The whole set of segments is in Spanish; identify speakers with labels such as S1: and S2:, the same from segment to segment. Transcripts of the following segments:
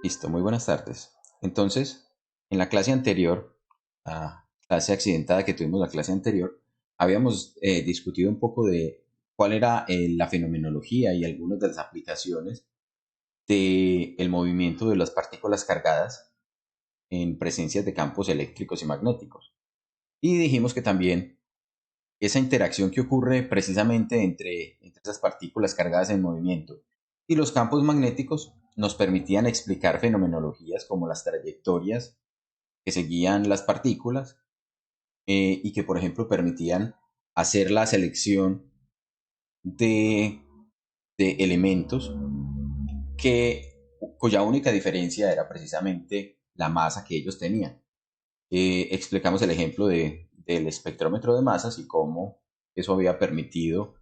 S1: Listo, muy buenas tardes. Entonces, en la clase anterior, la clase accidentada que tuvimos la clase anterior, habíamos discutido un poco de cuál era la fenomenología y algunas de las aplicaciones del movimiento de las partículas cargadas en presencia de campos eléctricos y magnéticos. Y dijimos que también esa interacción que ocurre precisamente entre esas partículas cargadas en movimiento y los campos magnéticos nos permitían explicar fenomenologías como las trayectorias que seguían las partículas y que, por ejemplo, permitían hacer la selección de, de elementos cuya única diferencia era precisamente la masa que ellos tenían. Explicamos el ejemplo del espectrómetro de masas y cómo eso había permitido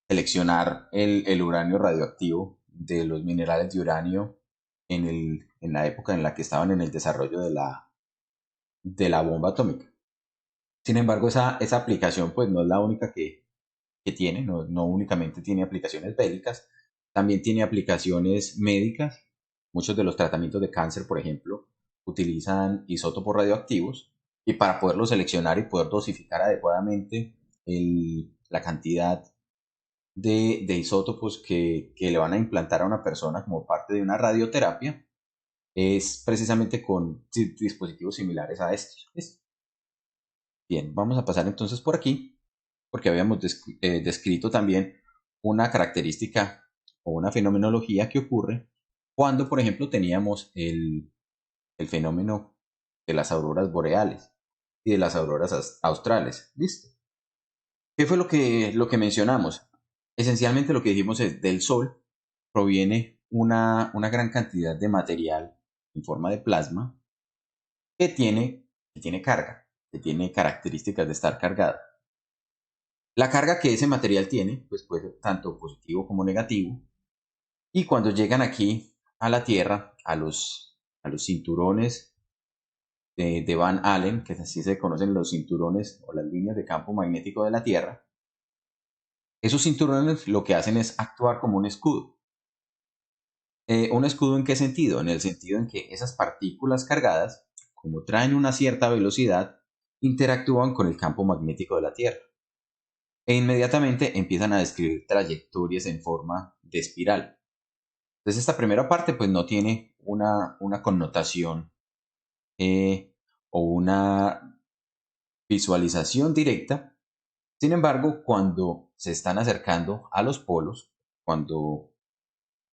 S1: seleccionar el uranio radioactivo de los minerales de uranio en la época en la que estaban en el desarrollo de la bomba atómica. Sin embargo, esa aplicación pues no es la única que tiene, no únicamente tiene aplicaciones bélicas, también tiene aplicaciones médicas. Muchos de los tratamientos de cáncer, por ejemplo, utilizan isótopos radioactivos y para poderlos seleccionar y poder dosificar adecuadamente la cantidad de isótopos que le van a implantar a una persona como parte de una radioterapia es precisamente con dispositivos similares a estos. ¿Listo? Bien, vamos a pasar entonces por aquí, porque habíamos descrito también una característica o una fenomenología que ocurre cuando, por ejemplo, teníamos el fenómeno de las auroras boreales y de las auroras australes. ¿Listo? ¿Qué fue lo que mencionamos? Esencialmente lo que dijimos es del Sol proviene una gran cantidad de material en forma de plasma que tiene carga, que tiene características de estar cargado. La carga que ese material tiene, pues puede ser tanto positivo como negativo, y cuando llegan aquí a la Tierra, a los cinturones de Van Allen, que así se conocen los cinturones o las líneas de campo magnético de la Tierra, esos cinturones lo que hacen es actuar como un escudo. ¿Un escudo en qué sentido? En el sentido en que esas partículas cargadas, como traen una cierta velocidad, interactúan con el campo magnético de la Tierra e inmediatamente empiezan a describir trayectorias en forma de espiral. Entonces esta primera parte pues no tiene una connotación o una visualización directa. Sin embargo, cuando se están acercando a los polos, cuando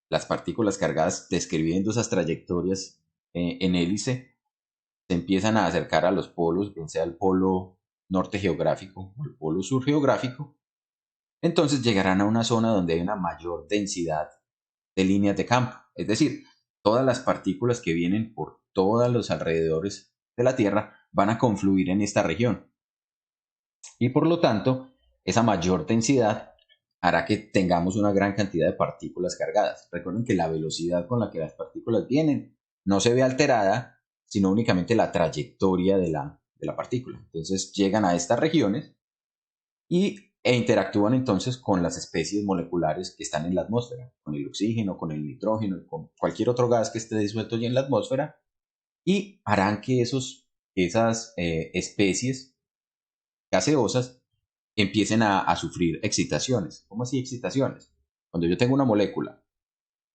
S1: las partículas cargadas describiendo esas trayectorias en hélice se empiezan a acercar a los polos, bien sea el polo norte geográfico o el polo sur geográfico, entonces llegarán a una zona donde hay una mayor densidad de líneas de campo. Es decir, todas las partículas que vienen por todos los alrededores de la Tierra van a confluir en esta región. Y por lo tanto, esa mayor densidad hará que tengamos una gran cantidad de partículas cargadas. Recuerden que la velocidad con la que las partículas vienen no se ve alterada, sino únicamente la trayectoria de la partícula. Entonces llegan a estas regiones e interactúan entonces con las especies moleculares que están en la atmósfera, con el oxígeno, con el nitrógeno, con cualquier otro gas que esté disuelto ya en la atmósfera, y harán que esas especies gaseosas empiecen a sufrir excitaciones. ¿Cómo así excitaciones? Cuando yo tengo una molécula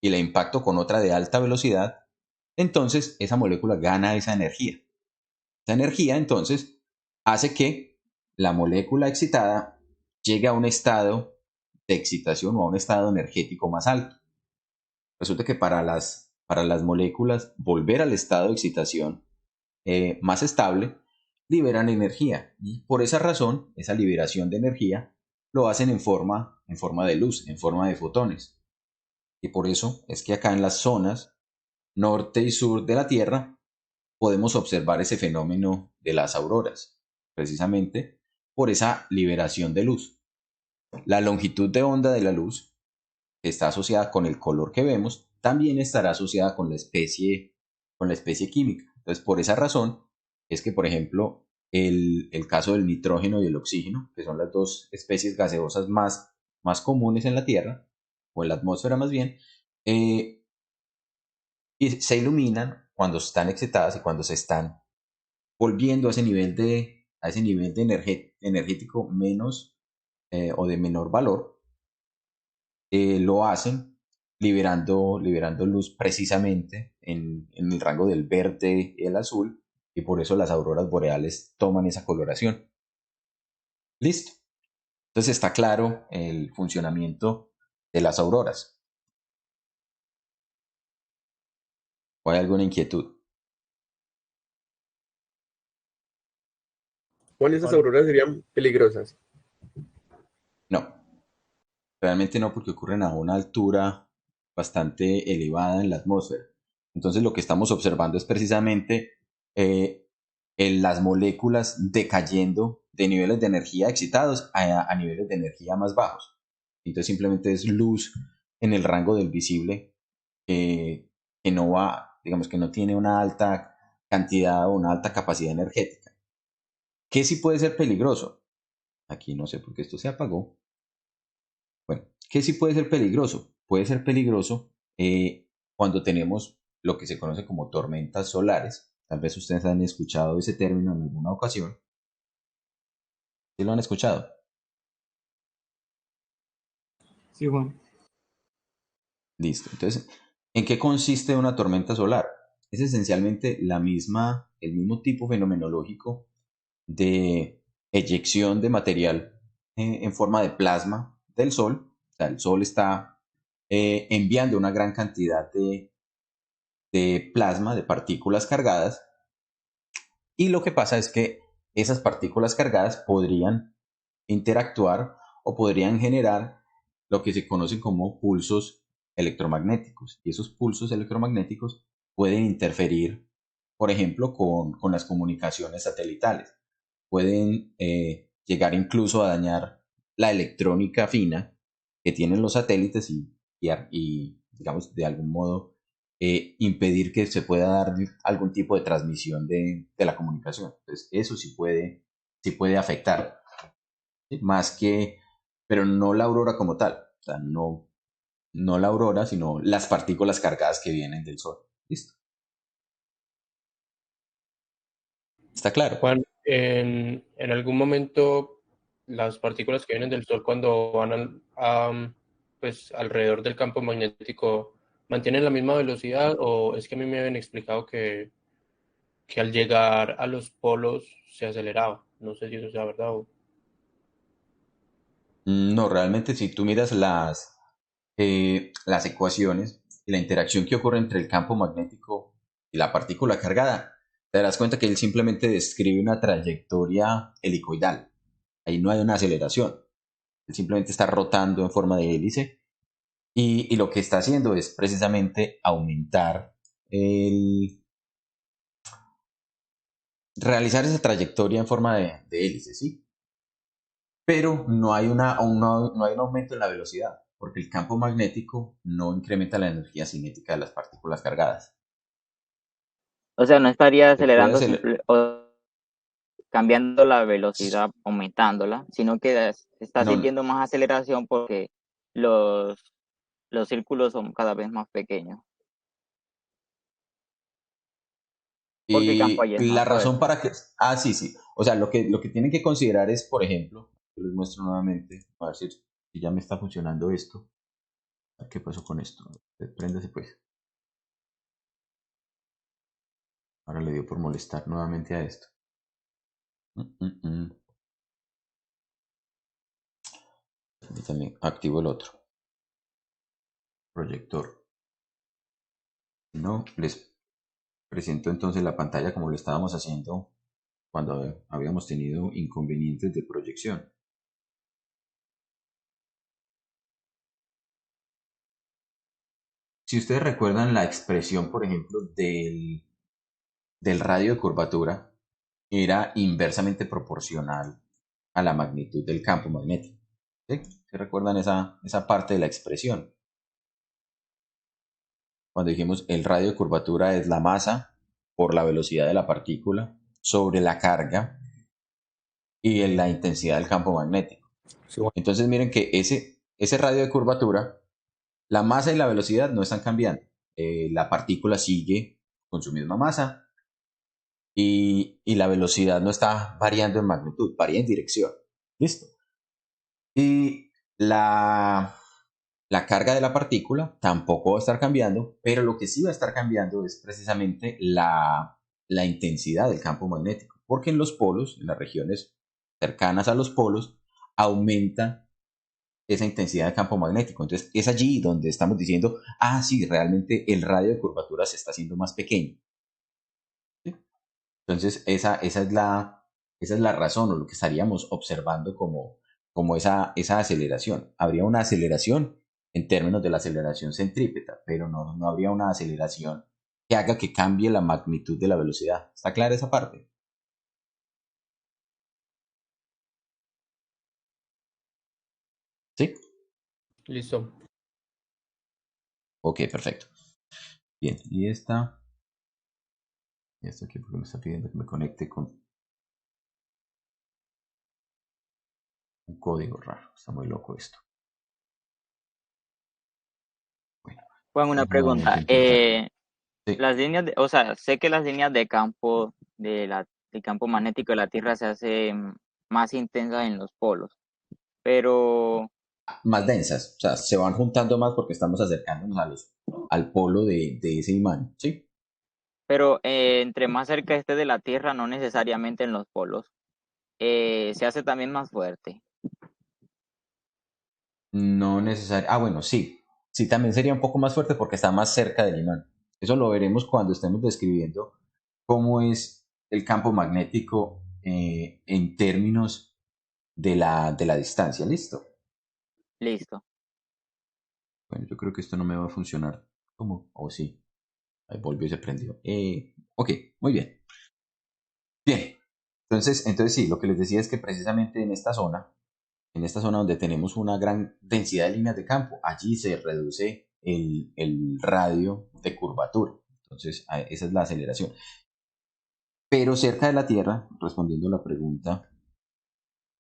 S1: y la impacto con otra de alta velocidad, entonces esa molécula gana esa energía. Esa energía entonces hace que la molécula excitada llegue a un estado de excitación o a un estado energético más alto. Resulta que para las moléculas volver al estado de excitación más estable liberan energía y por esa razón, esa liberación de energía lo hacen en forma de luz, en forma de fotones. Y por eso es que acá en las zonas norte y sur de la Tierra podemos observar ese fenómeno de las auroras, precisamente por esa liberación de luz. La longitud de onda de la luz, que está asociada con el color que vemos, también estará asociada con la especie química. Entonces, por esa razón es que, por ejemplo, el caso del nitrógeno y el oxígeno, que son las dos especies gaseosas más comunes en la Tierra, o en la atmósfera más bien, eh, y se iluminan cuando están excitadas y cuando se están volviendo a ese nivel de energético menos o de menor valor. Lo hacen liberando luz precisamente en el rango del verde y el azul, y por eso las auroras boreales toman esa coloración. Listo. Entonces está claro el funcionamiento de las auroras. ¿O hay alguna inquietud?
S2: Juan, esas auroras serían peligrosas.
S1: No, realmente no, porque ocurren a una altura bastante elevada en la atmósfera. Entonces lo que estamos observando es precisamente eh, las moléculas decayendo de niveles de energía excitados a niveles de energía más bajos. Entonces simplemente es luz en el rango del visible, que no va, digamos que no tiene una alta cantidad o una alta capacidad energética. ¿Qué sí puede ser peligroso? Aquí no sé por qué esto se apagó. Bueno, ¿qué sí puede ser peligroso? Puede ser peligroso cuando tenemos lo que se conoce como tormentas solares. Tal vez ustedes han escuchado ese término en alguna ocasión. ¿Sí lo han escuchado?
S2: Sí, Juan.
S1: Listo. Entonces, ¿en qué consiste una tormenta solar? Es esencialmente el mismo tipo fenomenológico de eyección de material en forma de plasma del Sol. O sea, el Sol está enviando una gran cantidad de plasma, de partículas cargadas, y lo que pasa es que esas partículas cargadas podrían interactuar o podrían generar lo que se conocen como pulsos electromagnéticos. Y esos pulsos electromagnéticos pueden interferir, por ejemplo, con las comunicaciones satelitales. Pueden llegar incluso a dañar la electrónica fina que tienen los satélites y digamos, de algún modo impedir que se pueda dar algún tipo de transmisión de la comunicación. Entonces, eso sí puede afectar, ¿sí? Más que, pero no la aurora como tal. O sea, no la aurora, sino las partículas cargadas que vienen del Sol. ¿Listo? ¿Está claro?
S2: Juan, en algún momento las partículas que vienen del Sol cuando van pues, alrededor del campo magnético mantienen la misma velocidad o es que a mí me habían explicado que al llegar a los polos se aceleraba. No sé si eso sea verdad o...
S1: No, realmente si tú miras las ecuaciones y la interacción que ocurre entre el campo magnético y la partícula cargada, te darás cuenta que él simplemente describe una trayectoria helicoidal. Ahí no hay una aceleración. Él simplemente está rotando en forma de hélice y lo que está haciendo es precisamente aumentar el, realizar esa trayectoria en forma de hélice, ¿sí? Pero no hay un aumento en la velocidad, porque el campo magnético no incrementa la energía cinética de las partículas cargadas.
S3: O sea, no estaría
S1: Se puede
S3: acelerando
S1: acelerar.
S3: o cambiando la velocidad, aumentándola, sino que está
S1: No,
S3: sintiendo más aceleración porque los, los círculos son cada vez más pequeños, porque el campo
S1: y
S3: allí es más
S1: la razón
S3: fuerte.
S1: para que... Ah, sí, sí. O sea, lo que tienen que considerar es, por ejemplo, yo les muestro nuevamente, a ver si ya me está funcionando esto. ¿Qué pasó con esto? Préndase pues. Ahora le dio por molestar nuevamente a esto. Mm. Y también activo el otro proyector. No, les presento entonces la pantalla como lo estábamos haciendo cuando habíamos tenido inconvenientes de proyección. Si ustedes recuerdan la expresión, por ejemplo, del radio de curvatura, era inversamente proporcional a la magnitud del campo magnético. ¿Sí? ¿Se recuerdan esa parte de la expresión? Cuando dijimos el radio de curvatura es la masa por la velocidad de la partícula sobre la carga y en la intensidad del campo magnético.
S2: Sí, Juan.
S1: Entonces miren que ese radio de curvatura, la masa y la velocidad no están cambiando. la partícula sigue con su misma masa y la velocidad no está variando en magnitud, varía en dirección. ¿Listo? Y la carga de la partícula tampoco va a estar cambiando, pero lo que sí va a estar cambiando es precisamente la intensidad del campo magnético, porque en los polos, en las regiones cercanas a los polos, aumenta esa intensidad de campo magnético. Entonces es allí donde estamos diciendo, ah, sí, realmente el radio de curvatura se está haciendo más pequeño. ¿Sí? Entonces esa es la razón o lo que estaríamos observando como esa aceleración. Habría una aceleración en términos de la aceleración centrípeta, pero no habría una aceleración que haga que cambie la magnitud de la velocidad. ¿Está clara esa parte? ¿Sí?
S2: Listo.
S1: Ok, perfecto. Bien, y esto aquí porque me está pidiendo que me conecte con un código raro. Está muy loco esto. Bueno,
S3: Juan, una
S1: vamos nuevamente
S3: pregunta.
S1: a intentar. Sí.
S3: Las líneas o sea, sé que las líneas de campo del campo magnético de la Tierra se hacen más intensas en los polos, pero,
S1: Más densas, o sea, se van juntando más porque estamos acercándonos al polo de ese imán, ¿sí?
S3: entre más cerca esté de la Tierra, no necesariamente en los polos, se hace también más fuerte.
S1: No necesariamente, bueno, sí, sí, también sería un poco más fuerte porque está más cerca del imán. Eso lo veremos cuando estemos describiendo cómo es el campo magnético en términos de la distancia, ¿listo?
S3: Listo.
S1: Bueno, yo creo que esto no me va a funcionar. ¿Cómo? Oh, sí, ahí volvió y se prendió. Ok, muy bien. Bien, entonces sí, lo que les decía es que precisamente en esta zona donde tenemos una gran densidad de líneas de campo, allí se reduce el radio de curvatura. Entonces, esa es la aceleración. Pero cerca de la Tierra, respondiendo a la pregunta,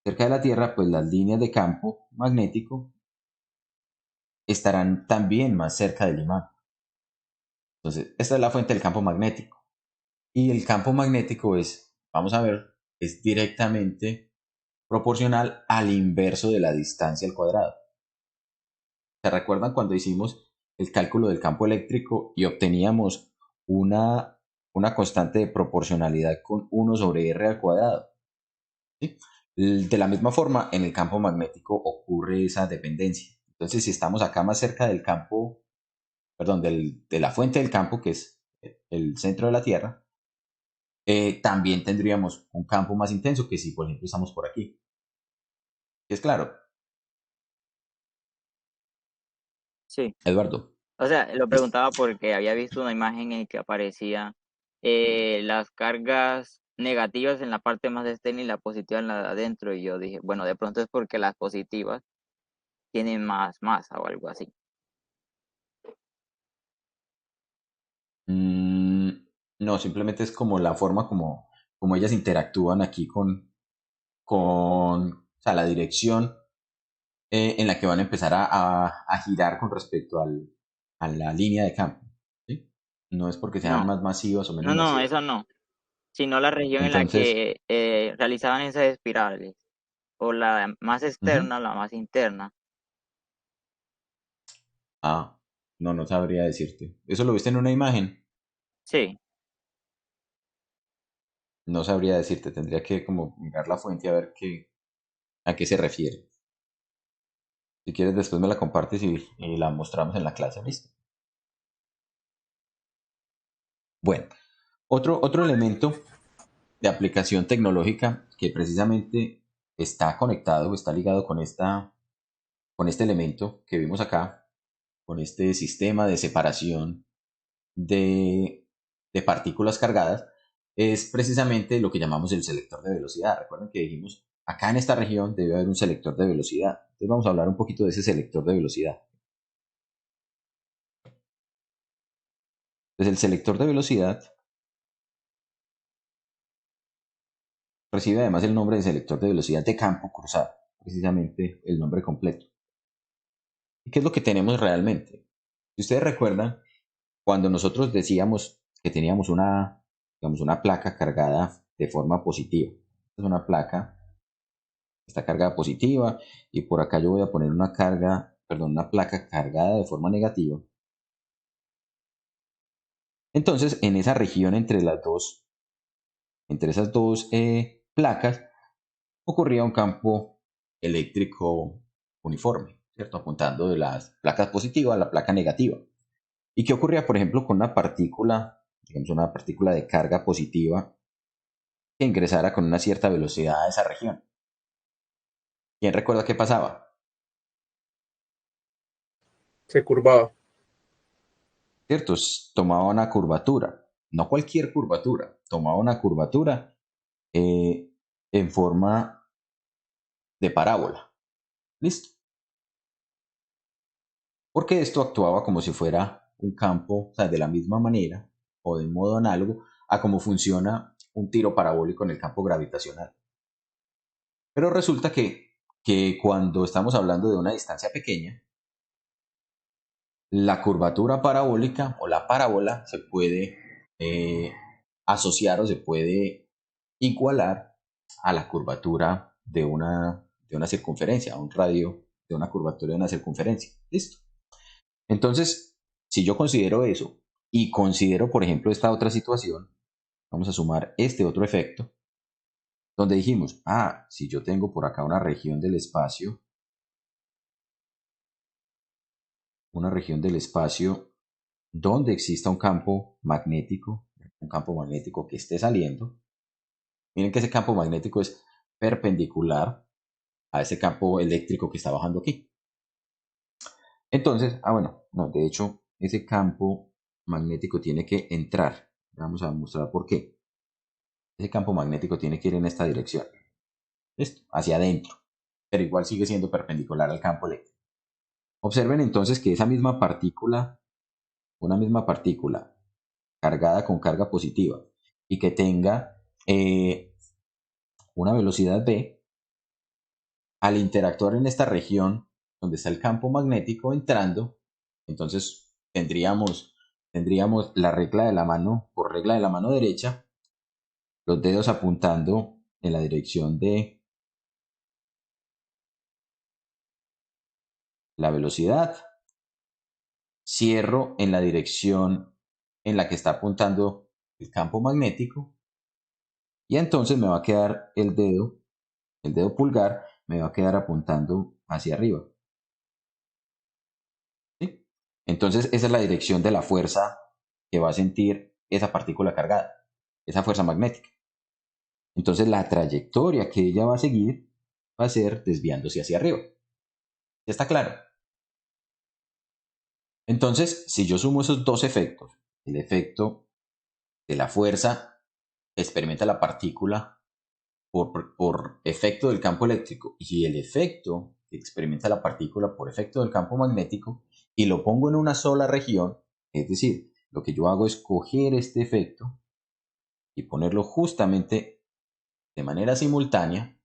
S1: cerca de la Tierra, pues las líneas de campo magnético estarán también más cerca del imán. Entonces, esta es la fuente del campo magnético. Y el campo magnético vamos a ver, es directamente proporcional al inverso de la distancia al cuadrado. ¿Se recuerdan cuando hicimos el cálculo del campo eléctrico y obteníamos una constante de proporcionalidad con 1 sobre r al cuadrado? ¿Sí? De la misma forma, en el campo magnético ocurre esa dependencia. Entonces, si estamos acá más cerca del campo, perdón, de la fuente del campo, que es el centro de la Tierra, también tendríamos un campo más intenso que si, por ejemplo, estamos por aquí. Es claro,
S3: Sí.
S1: Eduardo.
S3: O sea, lo
S1: Listo.
S3: preguntaba porque había visto una imagen en que aparecía las cargas negativas en la parte más externa y la positiva en la de adentro. Y yo dije, bueno, de pronto es porque las positivas tienen más masa o algo así.
S1: Mm, no, simplemente es como la forma como ellas interactúan aquí o sea, la dirección en la que van a empezar a girar con respecto a la línea de campo. ¿Sí? No es porque sean
S3: No,
S1: más masivas o menos
S3: no,
S1: masivas.
S3: eso no, sino la región en la
S1: Entonces,
S3: que realizaban esas espirales, o la más
S1: ujú,
S3: externa, la más interna.
S1: ah, no sabría decirte. ¿Eso lo viste en una imagen?
S3: Sí,
S1: No sabría decirte. Tendría que como mirar la fuente a ver a qué se refiere. Si quieres, después me la compartes y la mostramos en la clase. ¿Listo? Bueno, otro elemento de aplicación tecnológica que precisamente está conectado o está ligado con este elemento que vimos acá, con este sistema de separación de partículas cargadas, es precisamente lo que llamamos el selector de velocidad. Recuerden que dijimos, acá en esta región debe haber un selector de velocidad. Entonces vamos a hablar un poquito de ese selector de velocidad. Entonces el selector de velocidad recibe además el nombre de selector de velocidad de campo cruzado, precisamente el nombre completo. ¿Y qué es lo que tenemos realmente? Si ustedes recuerdan, cuando nosotros decíamos que teníamos digamos, una placa cargada de forma positiva. Es una placa que está cargada positiva y por acá yo voy a poner una placa cargada de forma negativa. Entonces, en esa región entre esas dos placas, ocurría un campo eléctrico uniforme, ¿cierto? Apuntando de las placas positivas a la placa negativa. ¿Y qué ocurría, por ejemplo, con una partícula, digamos, una partícula de carga positiva que ingresara con una cierta velocidad a esa región? ¿Quién recuerda qué pasaba?
S2: Se curvaba.
S1: ¿Cierto? Tomaba una curvatura, no cualquier curvatura, tomaba una curvatura en forma de parábola. ¿Listo? Porque esto actuaba como si fuera un campo, o sea, de la misma manera o de modo análogo a cómo funciona un tiro parabólico en el campo gravitacional. Pero resulta que cuando estamos hablando de una distancia pequeña, la curvatura parabólica o la parábola se puede asociar o se puede igualar a la curvatura de una circunferencia, a un radio de una curvatura de una circunferencia. ¿Listo? Entonces, si yo considero eso y considero, por ejemplo, esta otra situación, vamos a sumar este otro efecto, donde dijimos, si yo tengo por acá una región del espacio donde exista un campo magnético que esté saliendo, miren que ese campo magnético es perpendicular a ese campo eléctrico que está bajando aquí. Entonces, bueno, no, de hecho, ese campo magnético tiene que entrar. Vamos a mostrar por qué. Ese campo magnético tiene que ir en esta dirección. Esto, hacia adentro. Pero igual sigue siendo perpendicular al campo eléctrico. Observen entonces que una misma partícula cargada con carga positiva y que tenga una velocidad v, al interactuar en esta región donde está el campo magnético entrando, entonces tendríamos la regla de la mano, por regla de la mano derecha, los dedos apuntando en la dirección de la velocidad, cierro en la dirección en la que está apuntando el campo magnético y entonces me va a quedar el dedo pulgar me va a quedar apuntando hacia arriba. ¿Sí? Entonces esa es la dirección de la fuerza que va a sentir esa partícula cargada, esa fuerza magnética. Entonces la trayectoria que ella va a seguir va a ser desviándose hacia arriba. ¿Ya está claro? Entonces, si yo sumo esos dos efectos, el efecto de la fuerza que experimenta la partícula por efecto del campo eléctrico y el efecto que experimenta la partícula por efecto del campo magnético, y lo pongo en una sola región, es decir, lo que yo hago es coger este efecto y ponerlo justamente de manera simultánea.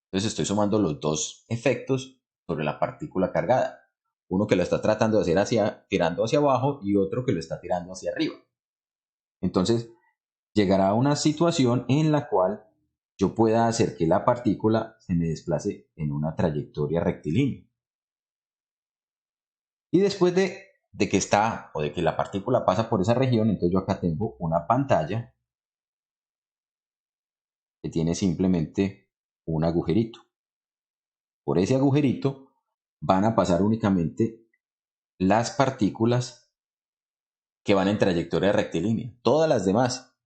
S1: Entonces estoy sumando los dos efectos sobre la partícula cargada. Uno que lo está tratando de hacer tirando hacia abajo y otro que lo está tirando hacia arriba. Entonces llegará a una situación en la cual yo pueda hacer que la partícula se me desplace en una trayectoria rectilínea. Y después de que está o de que la partícula pasa por esa región, entonces yo acá tengo una pantalla que tiene simplemente un agujerito. Por ese agujerito van a pasar únicamente las partículas que van en trayectoria rectilínea. Todas las demás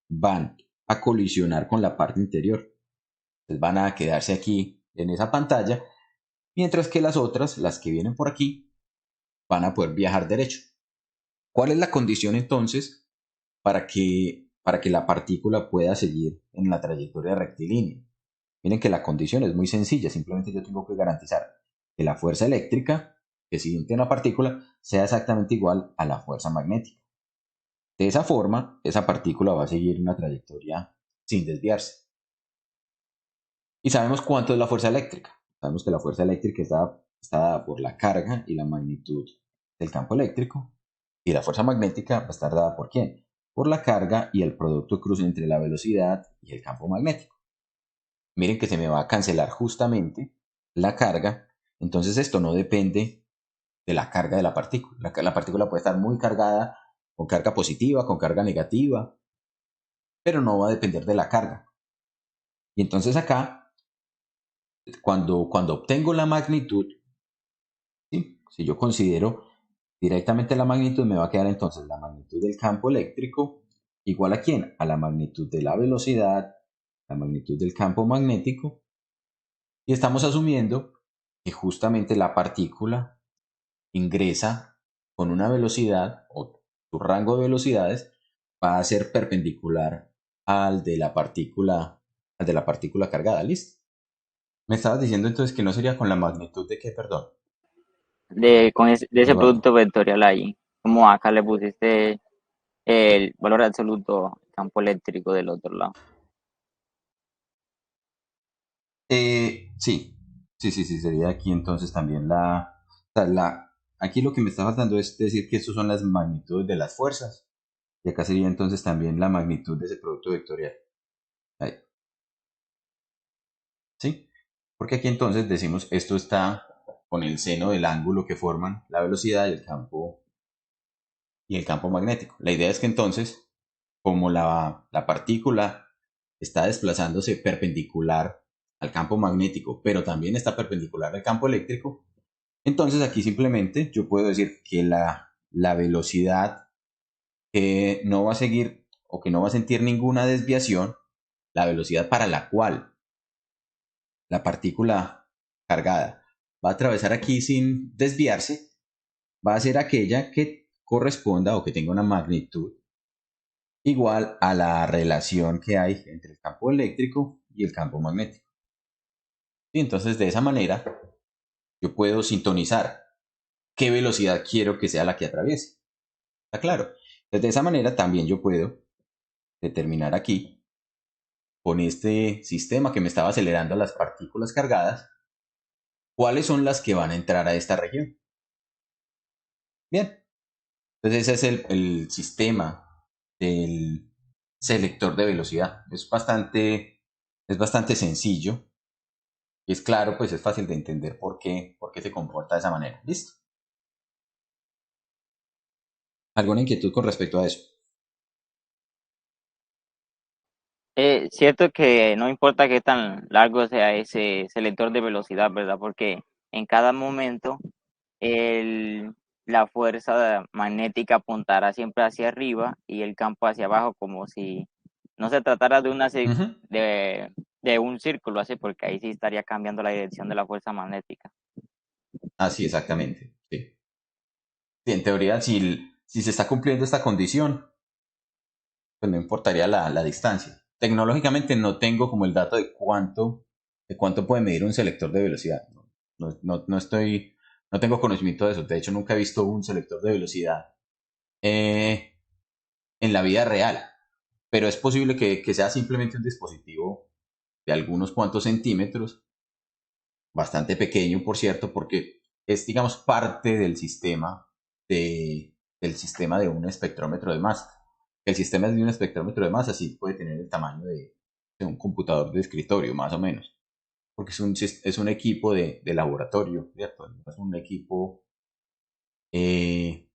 S1: van a colisionar con la parte interior. Entonces van a quedarse aquí en esa pantalla, mientras que las otras, las que vienen por aquí, van a poder viajar derecho. ¿Cuál es la condición entonces para que la partícula pueda seguir en la trayectoria rectilínea? Miren que la condición es muy sencilla, simplemente yo tengo que garantizar que la fuerza eléctrica que siente una partícula sea exactamente igual a la fuerza magnética. De esa forma, esa partícula va a seguir una trayectoria sin desviarse. Y sabemos cuánto es la fuerza eléctrica. Sabemos que la fuerza eléctrica está dada por la carga y la magnitud del campo eléctrico Y la fuerza magnética va a estar dada por ¿quién? Por la carga y el producto cruce entre la velocidad y el campo magnético. Miren que se me va a cancelar justamente la carga, entonces esto no depende de la carga de la partícula. La partícula puede estar muy cargada, con carga positiva, con carga negativa, pero no va a depender de la carga. Y entonces acá, cuando obtengo la magnitud, ¿sí? Si yo considero directamente la magnitud, me va a quedar entonces la magnitud del campo eléctrico igual a ¿quién? A la magnitud de la velocidad, la magnitud del campo magnético, y estamos asumiendo que justamente la partícula ingresa con una velocidad o su rango de velocidades va a ser perpendicular al de la partícula cargada, ¿listo? Me estabas diciendo entonces que no sería con la magnitud de qué, perdón.
S3: De ese
S1: Eduardo.
S3: producto vectorial ahí. Como acá le pusiste el valor absoluto campo eléctrico del otro lado.
S1: Sí, sería aquí entonces también o sea, aquí lo que me está faltando es decir que estos son las magnitudes de las fuerzas, y acá sería entonces también la magnitud de ese producto vectorial. Ahí, ¿sí? Porque aquí entonces decimos esto está con el seno del ángulo que forman la velocidad y el campo magnético. La idea es que entonces, como la partícula está desplazándose perpendicular al campo magnético, pero también está perpendicular al campo eléctrico, entonces aquí simplemente yo puedo decir que la velocidad que no va a seguir o que no va a sentir ninguna desviación, la velocidad para la cual la partícula cargada va a atravesar aquí sin desviarse, va a ser aquella que corresponda o que tenga una magnitud igual a la relación que hay entre el campo eléctrico y el campo magnético. Y entonces de esa manera yo puedo sintonizar qué velocidad quiero que sea la que atraviese. ¿Está claro? Entonces de esa manera también yo puedo determinar aquí con este sistema que me estaba acelerando las partículas cargadas cuáles son las que van a entrar a esta región. Bien, entonces ese es el sistema del selector de velocidad. Es bastante sencillo. Y es claro, pues es fácil de entender por qué se comporta de esa manera. ¿Listo? ¿Alguna inquietud con respecto a eso?
S3: Cierto que no importa qué tan largo sea ese selector de velocidad, ¿verdad? Porque en cada momento el, la fuerza magnética apuntará siempre hacia arriba y el campo hacia abajo, como si no se tratara de
S1: Ujú.
S3: de un círculo, así, porque ahí sí estaría cambiando la dirección de la fuerza magnética.
S1: Ah, sí, exactamente. Sí. Sí, en teoría, si se está cumpliendo esta condición, pues no importaría la distancia. Tecnológicamente no tengo como el dato de cuánto puede medir un selector de velocidad. No tengo conocimiento de eso. De hecho, nunca he visto un selector de velocidad eh, en la vida real. Pero es posible que sea simplemente un dispositivo de algunos cuantos centímetros, bastante pequeño, por cierto, porque es, digamos, parte del sistema de un espectrómetro de masa. El sistema de un espectrómetro de masa sí puede tener el tamaño de un computador de escritorio, más o menos, porque es un equipo de laboratorio, ¿cierto? No es un equipo eh,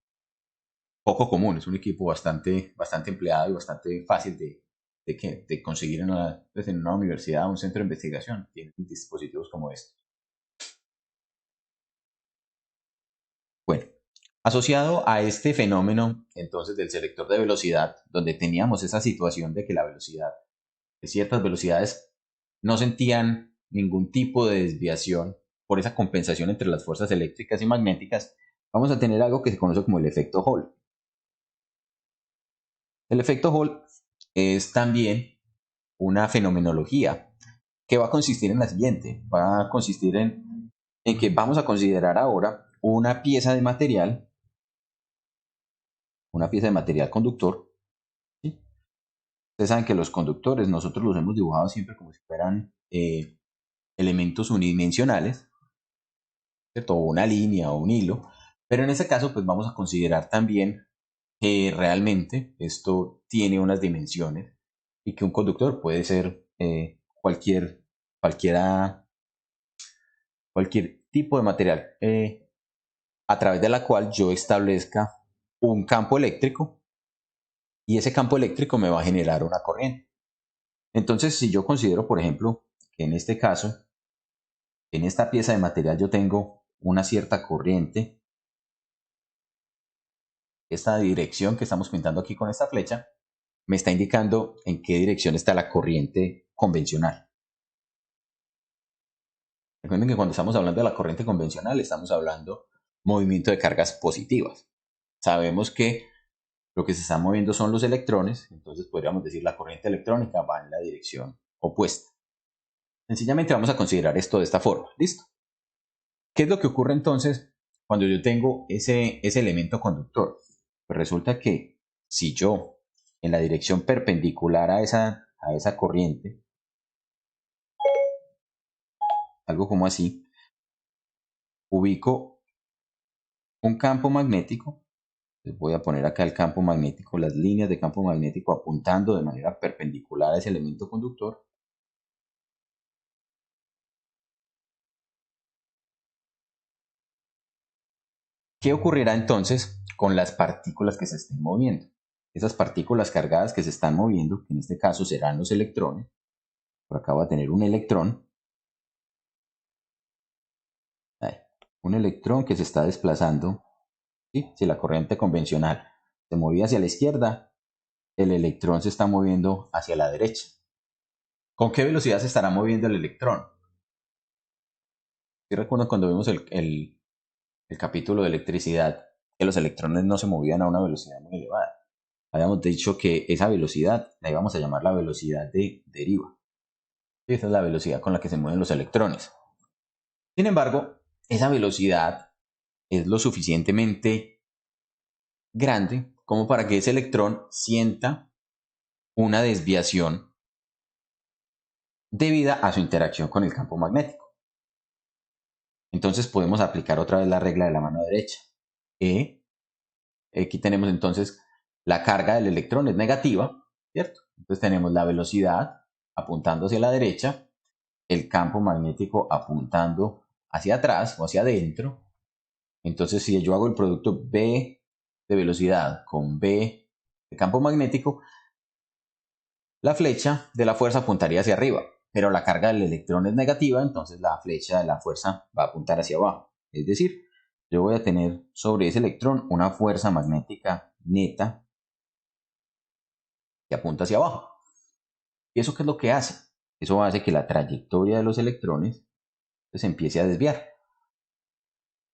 S1: poco común, es un equipo bastante empleado y bastante fácil de conseguir pues, en una universidad o un centro de investigación. Tienen dispositivos como estos. Bueno, asociado a este fenómeno entonces del selector de velocidad, donde teníamos esa situación de que la velocidad de ciertas velocidades no sentían ningún tipo de desviación por esa compensación entre las fuerzas eléctricas y magnéticas, vamos a tener algo que se conoce como el efecto Hall. El efecto Hall es también una fenomenología que va a consistir en la siguiente, va a consistir en que vamos a considerar ahora una pieza de material conductor. ¿Sí? Ustedes saben que los conductores nosotros los hemos dibujado siempre como si fueran elementos unidimensionales, ¿cierto? O una línea o un hilo, pero en este caso pues vamos a considerar también que realmente esto tiene unas dimensiones y que un conductor puede ser cualquiera, cualquier tipo de material a través de la cual yo establezca un campo eléctrico y ese campo eléctrico me va a generar una corriente. Entonces, si yo considero, por ejemplo, que en este caso, en esta pieza de material yo tengo una cierta corriente, esta dirección que estamos pintando aquí con esta flecha, me está indicando en qué dirección está la corriente convencional. Recuerden que cuando estamos hablando de la corriente convencional, estamos hablando movimiento de cargas positivas. Sabemos que lo que se está moviendo son los electrones, entonces podríamos decir la corriente electrónica va en la dirección opuesta. Sencillamente vamos a considerar esto de esta forma. ¿Listo? ¿Qué es lo que ocurre entonces cuando yo tengo ese elemento conductor? Pues resulta que si yo en la dirección perpendicular a esa corriente, algo como así, ubico un campo magnético, les voy a poner acá el campo magnético, las líneas de campo magnético apuntando de manera perpendicular a ese elemento conductor. ¿Qué ocurrirá entonces con las partículas que se estén moviendo? Esas partículas cargadas que se están moviendo, que en este caso serán los electrones, por acá va a tener un electrón, ahí, un electrón que se está desplazando. ¿Sí? Si la corriente convencional se movía hacia la izquierda, el electrón se está moviendo hacia la derecha. ¿Con qué velocidad se estará moviendo el electrón? ¿Sí recuerdan cuando vimos el capítulo de electricidad, que los electrones no se movían a una velocidad muy elevada? Habíamos dicho que esa velocidad la íbamos a llamar la velocidad de deriva. Esa es la velocidad con la que se mueven los electrones. Sin embargo, esa velocidad es lo suficientemente grande como para que ese electrón sienta una desviación debida a su interacción con el campo magnético. Entonces podemos aplicar otra vez la regla de la mano derecha. Aquí tenemos entonces la carga del electrón es negativa, ¿cierto? Entonces tenemos la velocidad apuntando hacia la derecha, el campo magnético apuntando hacia atrás o hacia adentro. Entonces si yo hago el producto B de velocidad con B de campo magnético, la flecha de la fuerza apuntaría hacia arriba, pero la carga del electrón es negativa, entonces la flecha de la fuerza va a apuntar hacia abajo. Es decir, yo voy a tener sobre ese electrón una fuerza magnética neta que apunta hacia abajo. ¿Y eso qué es lo que hace? Eso hace que la trayectoria de los electrones se empiece a desviar.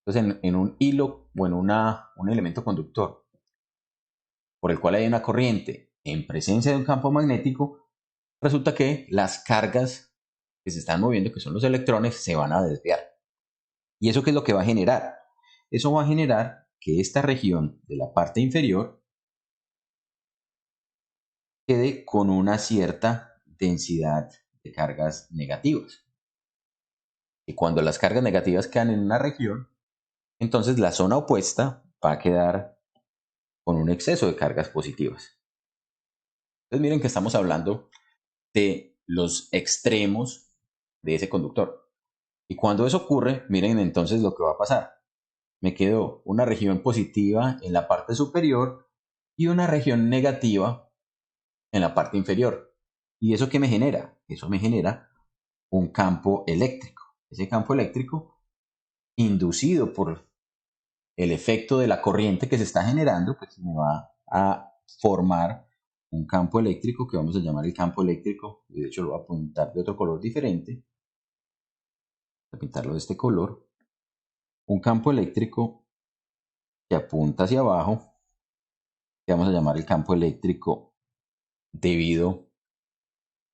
S1: Entonces, en un hilo o en un elemento conductor por el cual hay una corriente en presencia de un campo magnético, resulta que las cargas que se están moviendo, que son los electrones, se van a desviar. ¿Y eso qué es lo que va a generar? Eso va a generar que esta región de la parte inferior quede con una cierta densidad de cargas negativas. Y cuando las cargas negativas quedan en una región, entonces la zona opuesta va a quedar con un exceso de cargas positivas. Entonces miren que estamos hablando de los extremos de ese conductor. Y cuando eso ocurre, miren entonces lo que va a pasar. Me quedó una región positiva en la parte superior y una región negativa en la parte inferior. ¿Y eso qué me genera? Eso me genera un campo eléctrico. Ese campo eléctrico, inducido por el efecto de la corriente que se está generando, pues me va a formar un campo eléctrico que vamos a llamar el campo eléctrico. Y de hecho lo voy a pintar de otro color diferente. Voy a pintarlo de este color. Un campo eléctrico que apunta hacia abajo, que vamos a llamar el campo eléctrico debido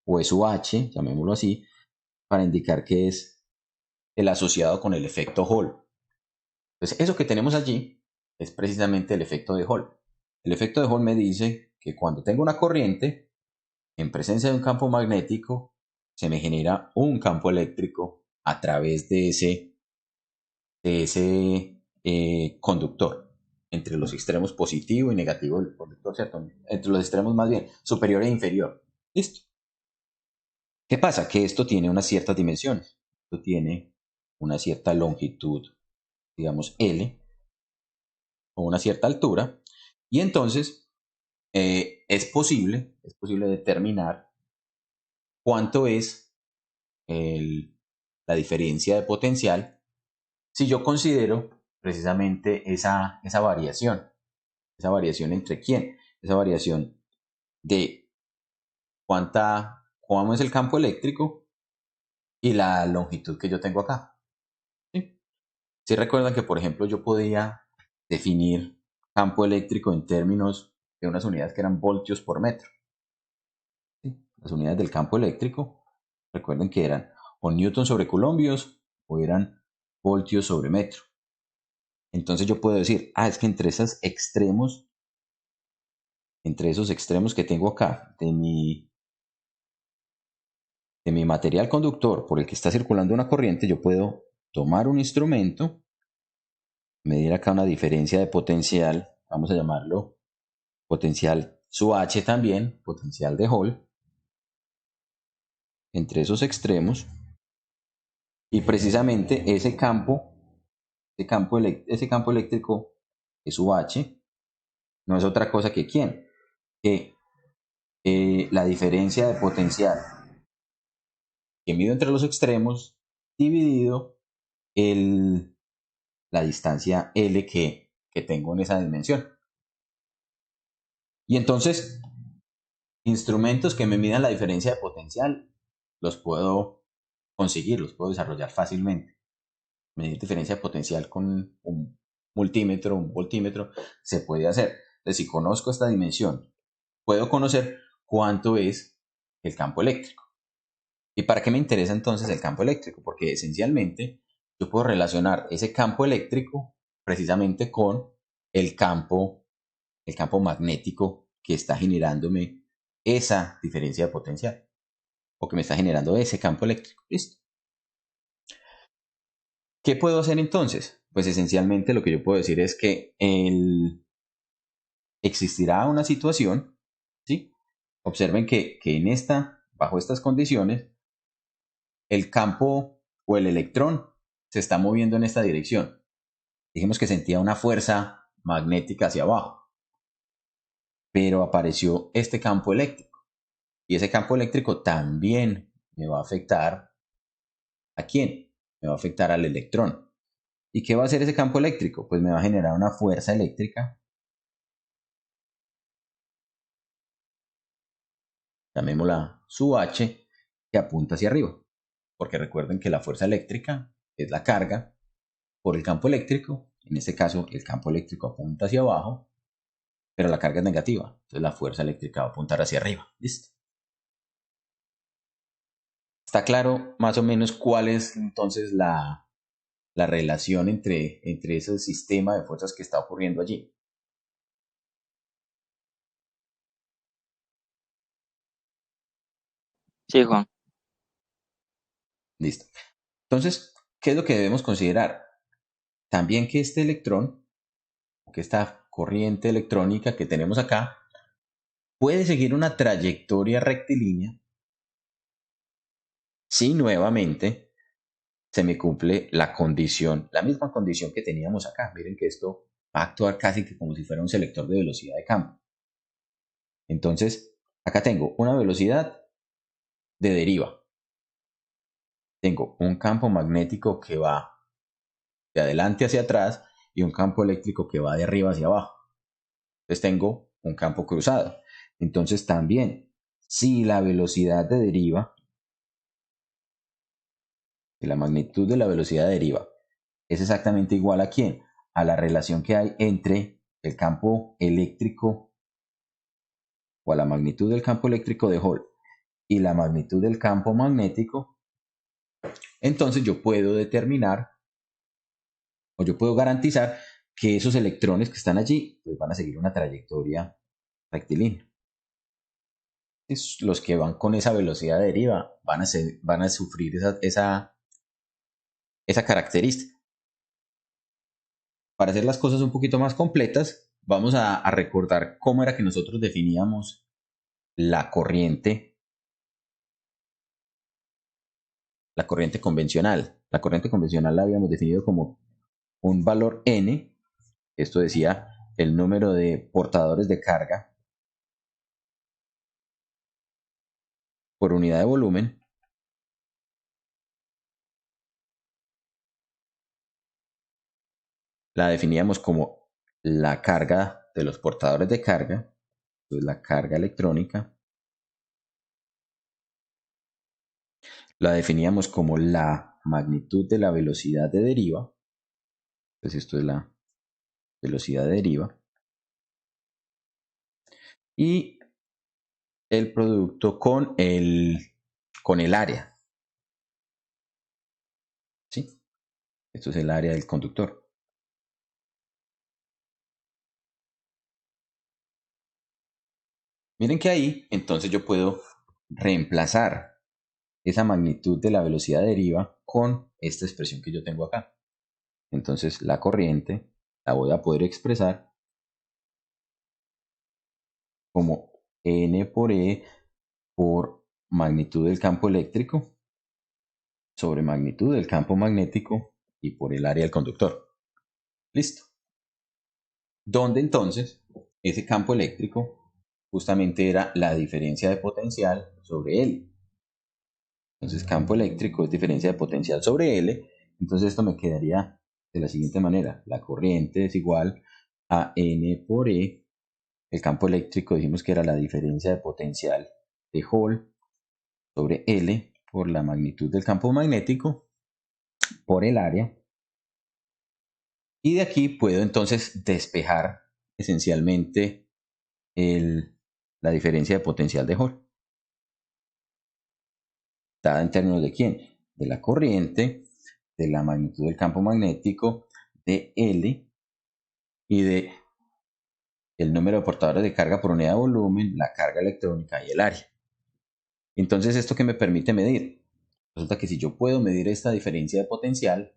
S1: o SUH, llamémoslo así, para indicar que es el asociado con el efecto Hall. Entonces, eso que tenemos allí es precisamente el efecto de Hall. El efecto de Hall me dice que cuando tengo una corriente, en presencia de un campo magnético, se me genera un campo eléctrico a través de ese conductor. entre los extremos positivo y negativo del conductor, ¿cierto? Entre los extremos más bien, superior e inferior. Listo. ¿Qué pasa? Que esto tiene unas ciertas dimensiones. Esto tiene una cierta longitud, digamos L, o una cierta altura, y entonces es posible determinar cuánto es la diferencia de potencial si yo considero precisamente esa variación. ¿Esa variación entre quién? Esa variación de cómo es el campo eléctrico y la longitud que yo tengo acá. ¿Sí? Si recuerdan que, por ejemplo, yo podía definir campo eléctrico en términos de unas unidades que eran voltios por metro. ¿Sí? Las unidades del campo eléctrico, recuerden que eran o newton sobre coulombios o eran voltios sobre metro. Entonces yo puedo decir, es que entre esos extremos que tengo acá de mi material conductor por el que está circulando una corriente, yo puedo tomar un instrumento, medir acá una diferencia de potencial, vamos a llamarlo potencial su H también, potencial de Hall, entre esos extremos, y precisamente ese campo eléctrico es su H, no es otra cosa que ¿quién? Que la diferencia de potencial que mido entre los extremos dividido la distancia L que tengo en esa dimensión. Y entonces, instrumentos que me midan la diferencia de potencial los puedo conseguir, los puedo desarrollar fácilmente. Medir diferencia de potencial con un multímetro, un voltímetro, se puede hacer. Entonces, si conozco esta dimensión, puedo conocer cuánto es el campo eléctrico. ¿Y para qué me interesa entonces el campo eléctrico? Porque esencialmente yo puedo relacionar ese campo eléctrico precisamente con el campo magnético que está generándome esa diferencia de potencial o que me está generando ese campo eléctrico. ¿Listo? ¿Qué puedo hacer entonces? Pues esencialmente lo que yo puedo decir es que existirá una situación, ¿sí? Observen que bajo estas condiciones, el campo o el electrón se está moviendo en esta dirección. Dijimos que sentía una fuerza magnética hacia abajo, pero apareció este campo eléctrico. Y ese campo eléctrico también me va a afectar ¿a quién? Me va a afectar al electrón. ¿Y qué va a hacer ese campo eléctrico? Pues me va a generar una fuerza eléctrica, llamémosla su H, que apunta hacia arriba. Porque recuerden que la fuerza eléctrica es la carga por el campo eléctrico. En este caso, el campo eléctrico apunta hacia abajo, pero la carga es negativa. Entonces la fuerza eléctrica va a apuntar hacia arriba. ¿Listo? ¿Está claro más o menos cuál es entonces la relación entre ese sistema de fuerzas que está ocurriendo allí?
S3: Sí, Juan.
S1: Listo. Entonces, ¿qué es lo que debemos considerar? También que este electrón, que esta corriente electrónica que tenemos acá, puede seguir una trayectoria rectilínea si nuevamente se me cumple la misma condición que teníamos acá. Miren que esto va a actuar casi que como si fuera un selector de velocidad de campo. Entonces, acá tengo una velocidad de deriva. Tengo un campo magnético que va de adelante hacia atrás y un campo eléctrico que va de arriba hacia abajo. Entonces tengo un campo cruzado. Entonces también, si la velocidad de deriva, y la magnitud de la velocidad de deriva es exactamente igual a quién? A la relación que hay entre el campo eléctrico o a la magnitud del campo eléctrico de Hall y la magnitud del campo magnético, entonces yo puedo determinar o yo puedo garantizar que esos electrones que están allí pues van a seguir una trayectoria rectilínea. Los que van con esa velocidad de deriva van a sufrir esa característica. para hacer las cosas un poquito más completas, vamos a recordar cómo era que nosotros definíamos la corriente convencional. La corriente convencional la habíamos definido como un valor N, esto decía el número de portadores de carga por unidad de volumen, la definíamos como la carga de los portadores de carga, pues la carga electrónica, la definíamos como la magnitud de la velocidad de deriva, pues esto es la velocidad de deriva, y el producto con el área, ¿sí? Esto es el área del conductor. Miren que ahí, entonces yo puedo reemplazar esa magnitud de la velocidad de deriva con esta expresión que yo tengo acá. Entonces la corriente la voy a poder expresar como N por E por magnitud del campo eléctrico sobre magnitud del campo magnético y por el área del conductor. Listo. Donde entonces ese campo eléctrico justamente era la diferencia de potencial sobre L. Entonces campo eléctrico es diferencia de potencial sobre L. Entonces esto me quedaría de la siguiente manera. La corriente es igual a N por E. El campo eléctrico dijimos que era la diferencia de potencial de Hall sobre L por la magnitud del campo magnético por el área. Y de aquí puedo entonces despejar esencialmente la diferencia de potencial de Hall. Dada en términos de quién? De la corriente, de la magnitud del campo magnético, de L y de el número de portadores de carga por unidad de volumen, la carga electrónica y el área. Entonces, ¿esto qué me permite medir? Resulta que si yo puedo medir esta diferencia de potencial,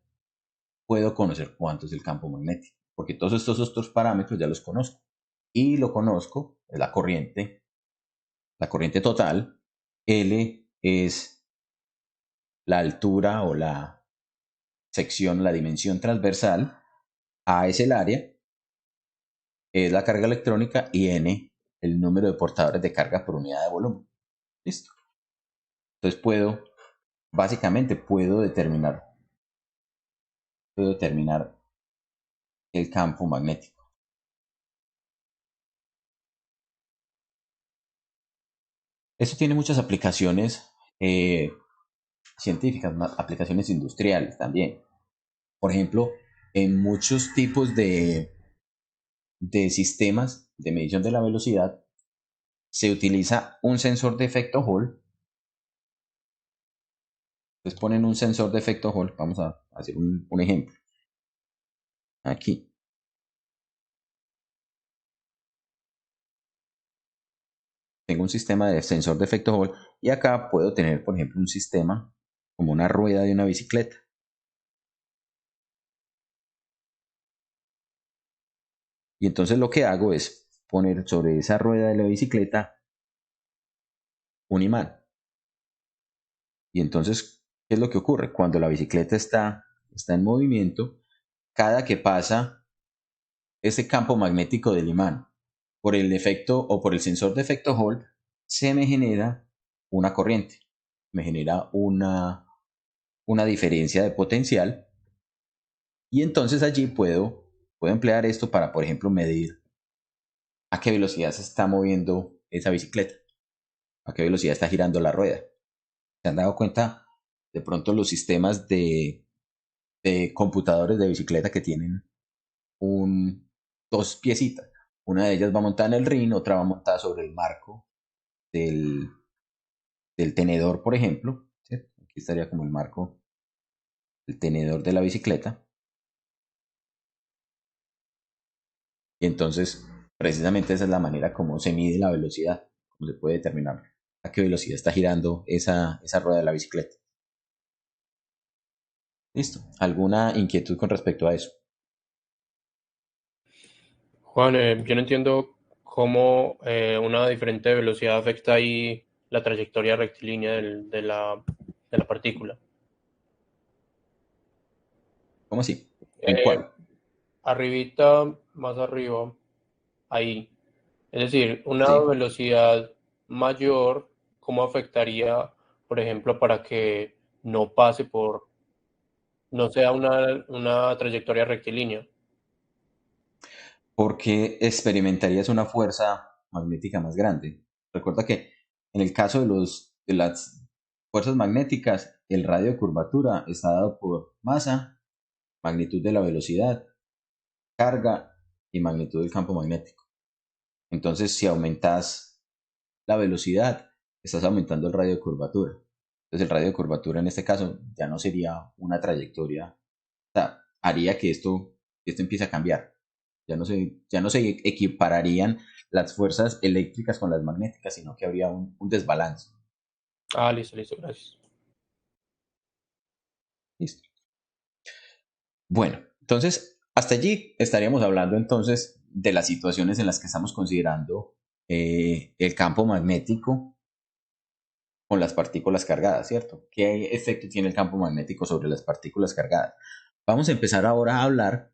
S1: puedo conocer cuánto es el campo magnético, porque todos estos otros parámetros ya los conozco. Y lo conozco, es la corriente total, L es la altura o la sección, la dimensión transversal, A es el área, es la carga electrónica y N el número de portadores de carga por unidad de volumen. Listo. Entonces básicamente puedo determinar el campo magnético. Esto tiene muchas aplicaciones científicas, aplicaciones industriales también. Por ejemplo, en muchos tipos de sistemas de medición de la velocidad se utiliza un sensor de efecto Hall. Entonces ponen un sensor de efecto Hall. Vamos a hacer un ejemplo. Aquí. Tengo un sistema de sensor de efecto Hall y acá puedo tener, por ejemplo, un sistema como una rueda de una bicicleta. Y entonces lo que hago es poner sobre esa rueda de la bicicleta un imán. Y entonces, ¿qué es lo que ocurre? Cuando la bicicleta está en movimiento, cada que pasa ese campo magnético del imán por el efecto o por el sensor de efecto Hall, se me genera una corriente, me genera una diferencia de potencial y entonces allí puedo emplear esto para, por ejemplo, medir a qué velocidad se está moviendo esa bicicleta, a qué velocidad está girando la rueda. ¿Se han dado cuenta de pronto los sistemas de computadores de bicicleta que tienen dos piecitas? Una de ellas va montada en el rin, otra va montada sobre el marco del tenedor, por ejemplo. ¿Cierto? Aquí estaría como el marco, el tenedor de la bicicleta. Y entonces, precisamente esa es la manera como se mide la velocidad, como se puede determinar a qué velocidad está girando esa rueda de la bicicleta. Listo. ¿Alguna inquietud con respecto a eso?
S2: Juan, yo no entiendo cómo una diferente velocidad afecta ahí la trayectoria rectilínea de la partícula.
S1: ¿Cómo así? ¿En
S2: Eh,
S1: cuál?
S2: Arribita, más arriba, ahí. Es decir, una
S1: Sí.
S2: velocidad mayor, ¿cómo afectaría, por ejemplo, para que no pase por, no sea una trayectoria rectilínea?
S1: Porque experimentarías una fuerza magnética más grande. Recuerda que en el caso de las fuerzas magnéticas, el radio de curvatura está dado por masa, magnitud de la velocidad, carga y magnitud del campo magnético. Entonces, si aumentas la velocidad, estás aumentando el radio de curvatura. Entonces, el radio de curvatura en este caso ya no sería una trayectoria, o sea, haría que esto empiece a cambiar. Ya no se equipararían las fuerzas eléctricas con las magnéticas, sino que habría un desbalance.
S2: Ah, listo, listo, gracias.
S1: Listo. Bueno, entonces, hasta allí estaríamos hablando entonces de las situaciones en las que estamos considerando el campo magnético con las partículas cargadas, ¿cierto? ¿Qué efecto tiene el campo magnético sobre las partículas cargadas? Vamos a empezar ahora a hablar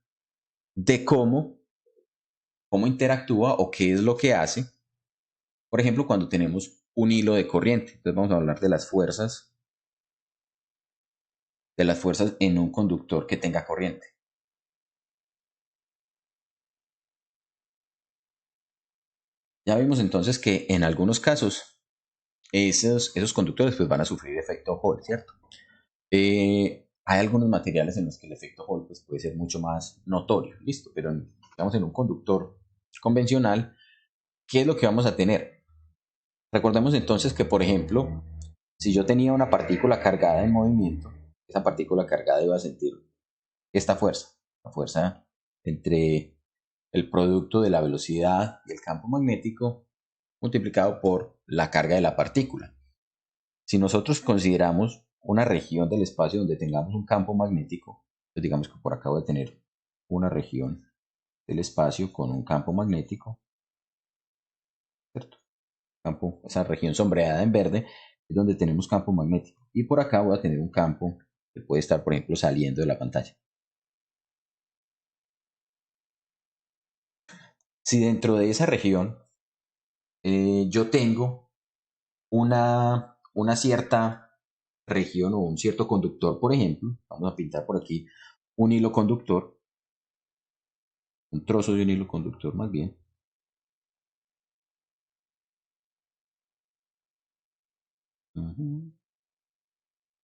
S1: de cómo interactúa o qué es lo que hace, por ejemplo, cuando tenemos un hilo de corriente. Entonces vamos a hablar de las fuerzas en un conductor que tenga corriente. Ya vimos entonces que en algunos casos esos conductores pues, van a sufrir efecto Hall, ¿cierto? Hay algunos materiales en los que el efecto Hall pues, puede ser mucho más notorio, listo, pero digamos en un conductor convencional, ¿qué es lo que vamos a tener? Recordemos entonces que, por ejemplo, si yo tenía una partícula cargada en movimiento, esa partícula cargada iba a sentir esta fuerza, la fuerza entre el producto de la velocidad y el campo magnético multiplicado por la carga de la partícula. Si nosotros consideramos una región del espacio donde tengamos un campo magnético, pues digamos que por acá voy a tener una región del espacio con un campo magnético, ¿cierto? Esa región sombreada en verde es donde tenemos campo magnético. Y por acá voy a tener un campo que puede estar, por ejemplo, saliendo de la pantalla. Si dentro de esa región yo tengo una cierta región o un cierto conductor, por ejemplo, vamos a pintar por aquí un hilo conductor, un trozo de un hilo conductor más bien.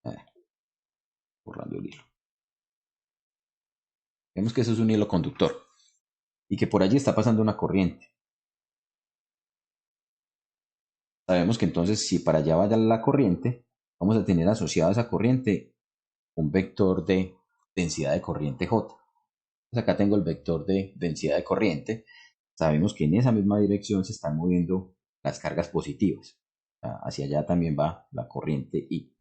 S1: Ah, borrando el hilo. Vemos que eso es un hilo conductor y que por allí está pasando una corriente. Sabemos que entonces si para allá vaya la corriente, vamos a tener asociado a esa corriente un vector de densidad de corriente J. Pues acá tengo el vector de densidad de corriente. Sabemos que en esa misma dirección se están moviendo las cargas positivas. Hacia allá también va la corriente I.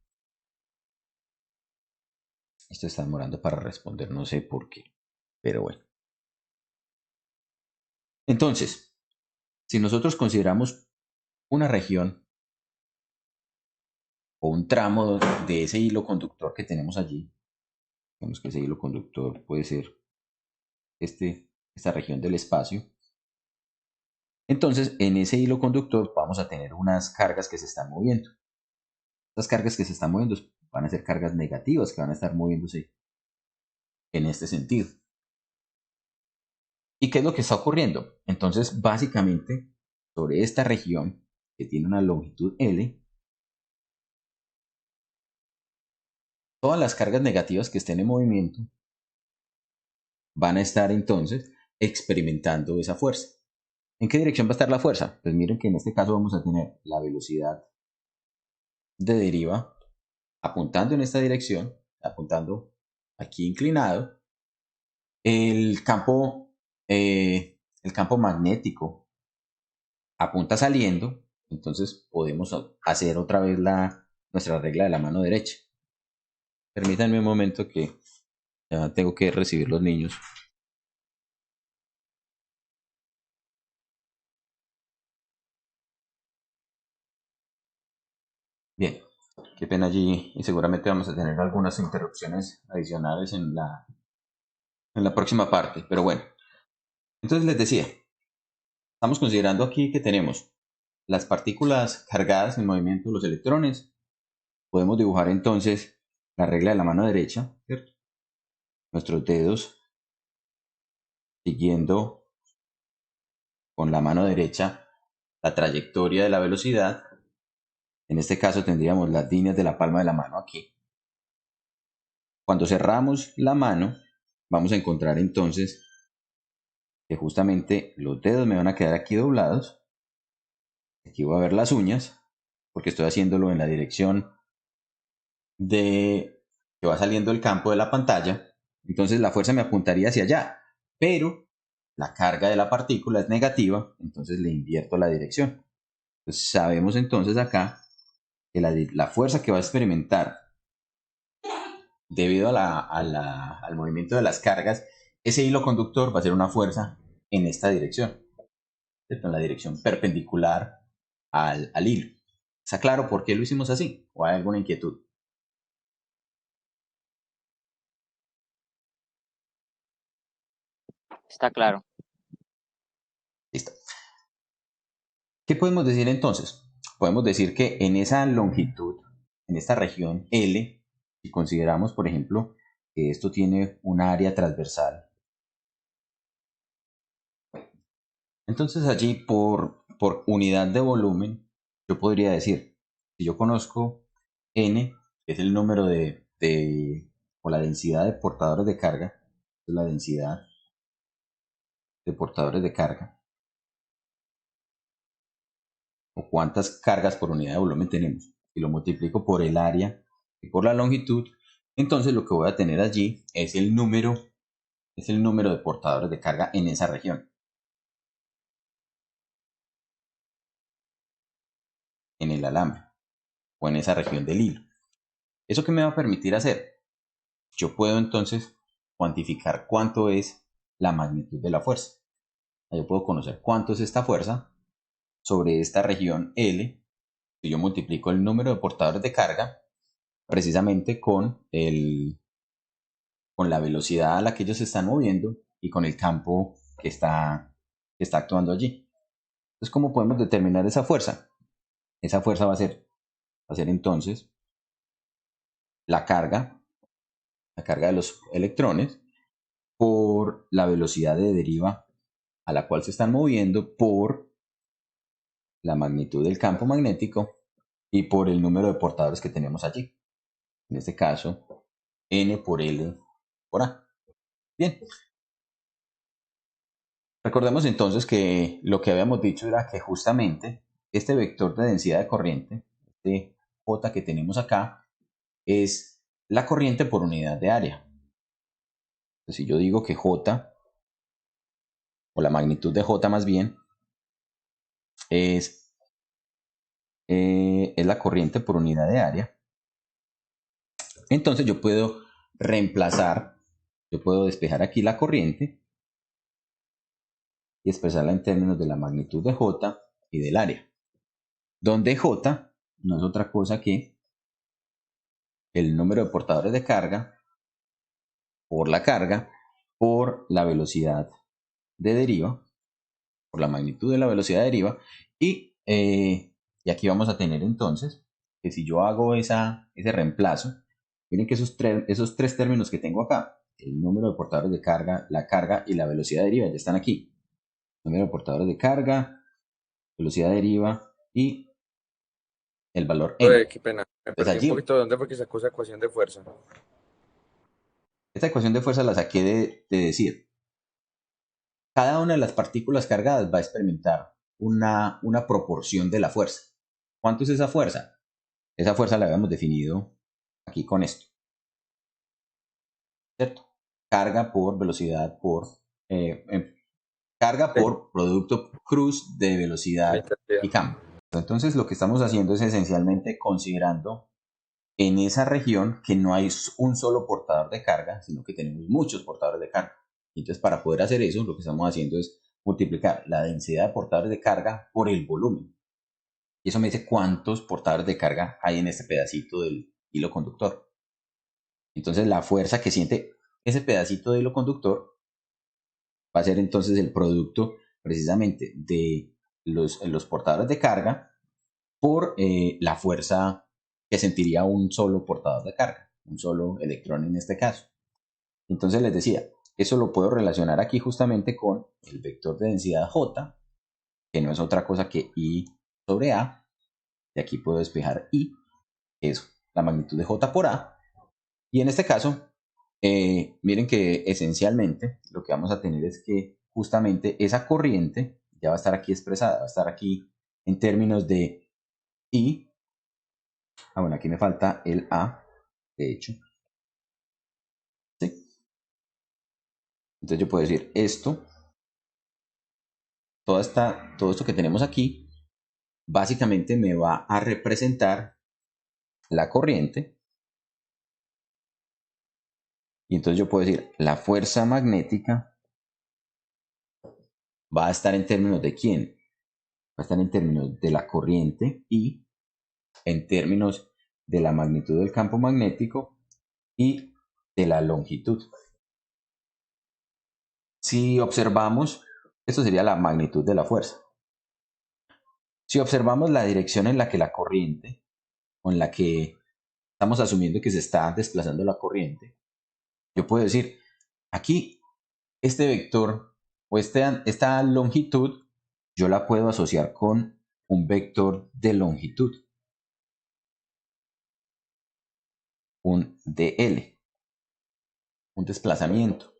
S1: Esto está demorando para responder, no sé por qué, pero bueno. Entonces, si nosotros consideramos una región o un tramo de ese hilo conductor que tenemos allí, vemos que ese hilo conductor puede ser esta región del espacio. Entonces, en ese hilo conductor vamos a tener unas cargas que se están moviendo. Estas cargas que se están moviendo van a ser cargas negativas que van a estar moviéndose en este sentido. ¿Y qué es lo que está ocurriendo? Entonces, básicamente, sobre esta región que tiene una longitud L, todas las cargas negativas que estén en movimiento van a estar entonces experimentando esa fuerza. ¿En qué dirección va a estar la fuerza? Pues miren que en este caso vamos a tener la velocidad de deriva apuntando en esta dirección, apuntando aquí inclinado, el campo magnético apunta saliendo, entonces podemos hacer otra vez nuestra regla de la mano derecha. Permítanme un momento que ya tengo que recibir los niños. qué pena allí, y seguramente vamos a tener algunas interrupciones adicionales en la próxima parte, pero bueno. Entonces les decía, estamos considerando aquí que tenemos las partículas cargadas en movimiento, los electrones. Podemos dibujar entonces la regla de la mano derecha, ¿cierto? Nuestros dedos siguiendo con la mano derecha la trayectoria de la velocidad. En este caso tendríamos las líneas de la palma de la mano aquí. Cuando cerramos la mano, vamos a encontrar entonces que justamente los dedos me van a quedar aquí doblados. Aquí voy a ver las uñas, porque estoy haciéndolo en la dirección de que va saliendo el campo de la pantalla. Entonces la fuerza me apuntaría hacia allá, pero la carga de la partícula es negativa, entonces le invierto la dirección. Entonces sabemos entonces acá que la fuerza que va a experimentar debido al movimiento de las cargas, ese hilo conductor va a ser una fuerza en esta dirección, ¿cierto? En la dirección perpendicular al hilo. ¿Está claro por qué lo hicimos así? ¿O hay alguna inquietud?
S3: Está claro.
S1: Listo. ¿Qué podemos decir entonces? Podemos decir que en esa longitud, en esta región L, si consideramos, por ejemplo, que esto tiene un área transversal, entonces allí por unidad de volumen, yo podría decir, si yo conozco N, que es el número o la densidad de portadores de carga, es la densidad de portadores de carga, o cuántas cargas por unidad de volumen tenemos, y lo multiplico por el área y por la longitud, entonces lo que voy a tener allí es el número de portadores de carga en esa región, en el alambre, o en esa región del hilo. ¿Eso qué me va a permitir hacer? Yo puedo entonces cuantificar cuánto es la magnitud de la fuerza. Yo puedo conocer cuánto es esta fuerza sobre esta región L, si yo multiplico el número de portadores de carga precisamente con la velocidad a la que ellos se están moviendo y con el campo que está actuando allí. Entonces, ¿cómo podemos determinar esa fuerza? Esa fuerza va a ser entonces la carga de los electrones por la velocidad de deriva a la cual se están moviendo por la magnitud del campo magnético y por el número de portadores que tenemos allí. En este caso, N por L por A. Bien. Recordemos entonces que lo que habíamos dicho era que justamente este vector de densidad de corriente, este J que tenemos acá, es la corriente por unidad de área. Entonces, si yo digo que J, o la magnitud de J más bien, es la corriente por unidad de área, entonces yo puedo despejar aquí la corriente y expresarla en términos de la magnitud de J y del área, donde J no es otra cosa que el número de portadores de carga por la carga por la velocidad de deriva, por la magnitud de la velocidad de deriva, y aquí vamos a tener entonces que si yo hago ese reemplazo, miren que esos tres términos que tengo acá, el número de portadores de carga, la carga y la velocidad de deriva ya están aquí. Número de portadores de carga, velocidad de deriva y el valor n.
S4: Qué pena, me
S1: Entonces
S4: perdí un
S1: allí,
S4: poquito de dónde porque sacó esa ecuación de fuerza.
S1: esta ecuación de fuerza la saqué de decir, cada una de las partículas cargadas va a experimentar una proporción de la fuerza. ¿Cuánto es esa fuerza? Esa fuerza la habíamos definido aquí con esto, ¿cierto? Carga por velocidad carga por producto cruz de velocidad y campo. Entonces lo que estamos haciendo es esencialmente considerando en esa región que no hay un solo portador de carga, sino que tenemos muchos portadores de carga. Entonces para poder hacer eso, lo que estamos haciendo es multiplicar la densidad de portadores de carga por el volumen. Y eso me dice cuántos portadores de carga hay en este pedacito del hilo conductor. Entonces la fuerza que siente ese pedacito de hilo conductor va a ser entonces el producto precisamente de los portadores de carga por la fuerza que sentiría un solo portador de carga, un solo electrón en este caso. Entonces les decía, eso lo puedo relacionar aquí justamente con el vector de densidad J, que no es otra cosa que I sobre A. De aquí puedo despejar I, eso, la magnitud de J por A. Y en este caso, miren que esencialmente lo que vamos a tener es que justamente esa corriente ya va a estar aquí expresada, va a estar aquí en términos de I. Ah, bueno, aquí me falta el A, de hecho. ¿Sí? Entonces yo puedo decir esto, todo esto que tenemos aquí, básicamente me va a representar la corriente. Y entonces yo puedo decir, la fuerza magnética va a estar en términos de quién. Va a estar en términos de la corriente y en términos de la magnitud del campo magnético y de la longitud. Si observamos, esto sería la magnitud de la fuerza. Si observamos la dirección en la que la corriente, o en la que estamos asumiendo que se está desplazando la corriente, yo puedo decir, aquí este vector o esta longitud, yo la puedo asociar con un vector de longitud, un dl, un desplazamiento.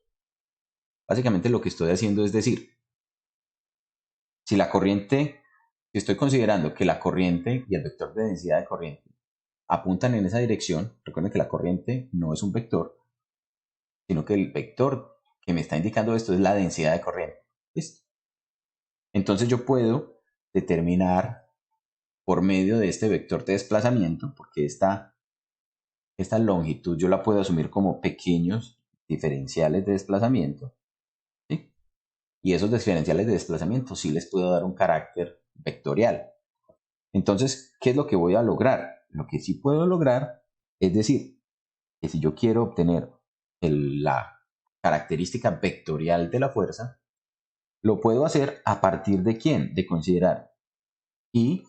S1: Básicamente lo que estoy haciendo es decir, si estoy considerando que la corriente y el vector de densidad de corriente apuntan en esa dirección, recuerden que la corriente no es un vector, sino que el vector que me está indicando esto es la densidad de corriente. ¿Listo? Entonces yo puedo determinar por medio de este vector de desplazamiento, porque esta longitud yo la puedo asumir como pequeños diferenciales de desplazamiento, ¿sí? Y esos diferenciales de desplazamiento sí les puedo dar un carácter vectorial. Entonces, ¿qué es lo que voy a lograr? Lo que sí puedo lograr es decir, que si yo quiero obtener la característica vectorial de la fuerza, lo puedo hacer a partir de quién? De considerar I,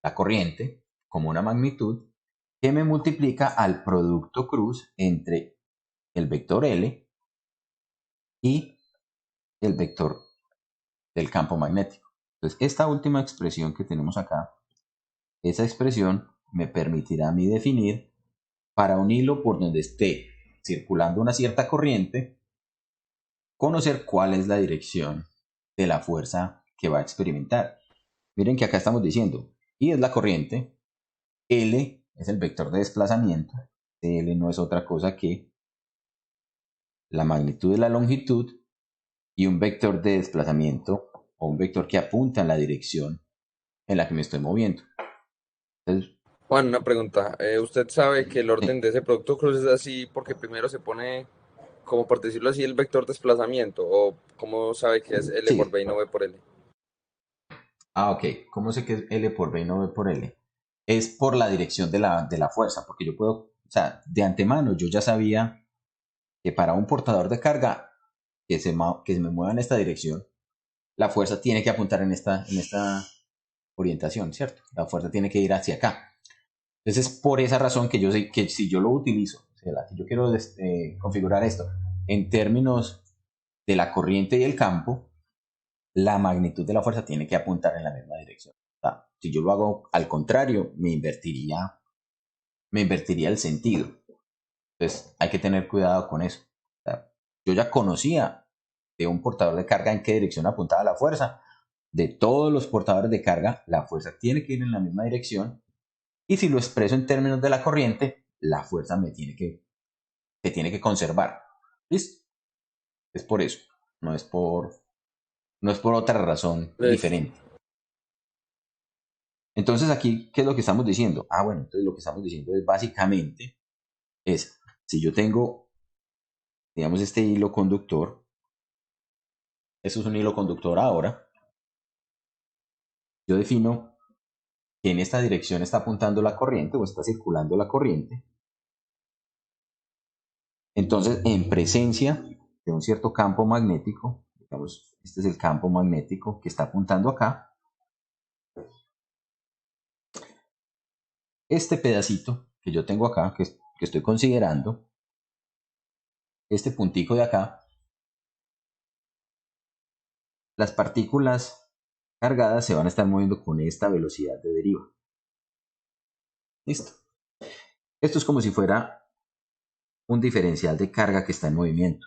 S1: la corriente, como una magnitud que me multiplica al producto cruz entre el vector L y el vector del campo magnético. Entonces, esta última expresión que tenemos acá, esa expresión me permitirá a mí definir para un hilo por donde esté circulando una cierta corriente, conocer cuál es la dirección de la fuerza que va a experimentar. Miren que acá estamos diciendo, I es la corriente, L es el vector de desplazamiento, L no es otra cosa que la magnitud de la longitud y un vector de desplazamiento o un vector que apunta en la dirección en la que me estoy moviendo. Entonces,
S4: Juan, una pregunta. ¿Usted sabe que el orden
S1: sí,
S4: de ese producto cruz es así porque primero se pone, como por decirlo así, el vector desplazamiento? ¿O cómo sabe que es L por
S1: sí.
S4: B y no B por L?
S1: Ok. ¿Cómo sé que es L por B y no B por L? Es por la dirección de la fuerza, porque yo puedo, o sea, de antemano yo ya sabía que para un portador de carga que se me mueva en esta dirección, la fuerza tiene que apuntar en esta orientación, ¿cierto? La fuerza tiene que ir hacia acá. Entonces es por esa razón que yo sé que si yo lo utilizo, o sea, si yo quiero configurar esto en términos de la corriente y el campo, la magnitud de la fuerza tiene que apuntar en la misma dirección. O sea, si yo lo hago al contrario, me invertiría el sentido. Entonces hay que tener cuidado con eso. O sea, yo ya conocía de un portador de carga en qué dirección apuntaba la fuerza. De todos los portadores de carga, la fuerza tiene que ir en la misma dirección. Y si lo expreso en términos de la corriente, la fuerza se tiene que conservar. ¿Listo? Es por eso. No es por, no es por otra razón
S4: Listo.
S1: diferente. Entonces aquí, ¿qué es lo que estamos diciendo? Ah, bueno, entonces lo que estamos diciendo es básicamente, si yo tengo, digamos, este hilo conductor, eso es un hilo conductor ahora, yo defino que en esta dirección está apuntando la corriente o está circulando la corriente. Entonces, en presencia de un cierto campo magnético, digamos, este es el campo magnético que está apuntando acá, este pedacito que yo tengo acá, que estoy considerando, este puntico de acá, las partículas cargadas se van a estar moviendo con esta velocidad de deriva. Listo. Esto es como si fuera un diferencial de carga que está en movimiento.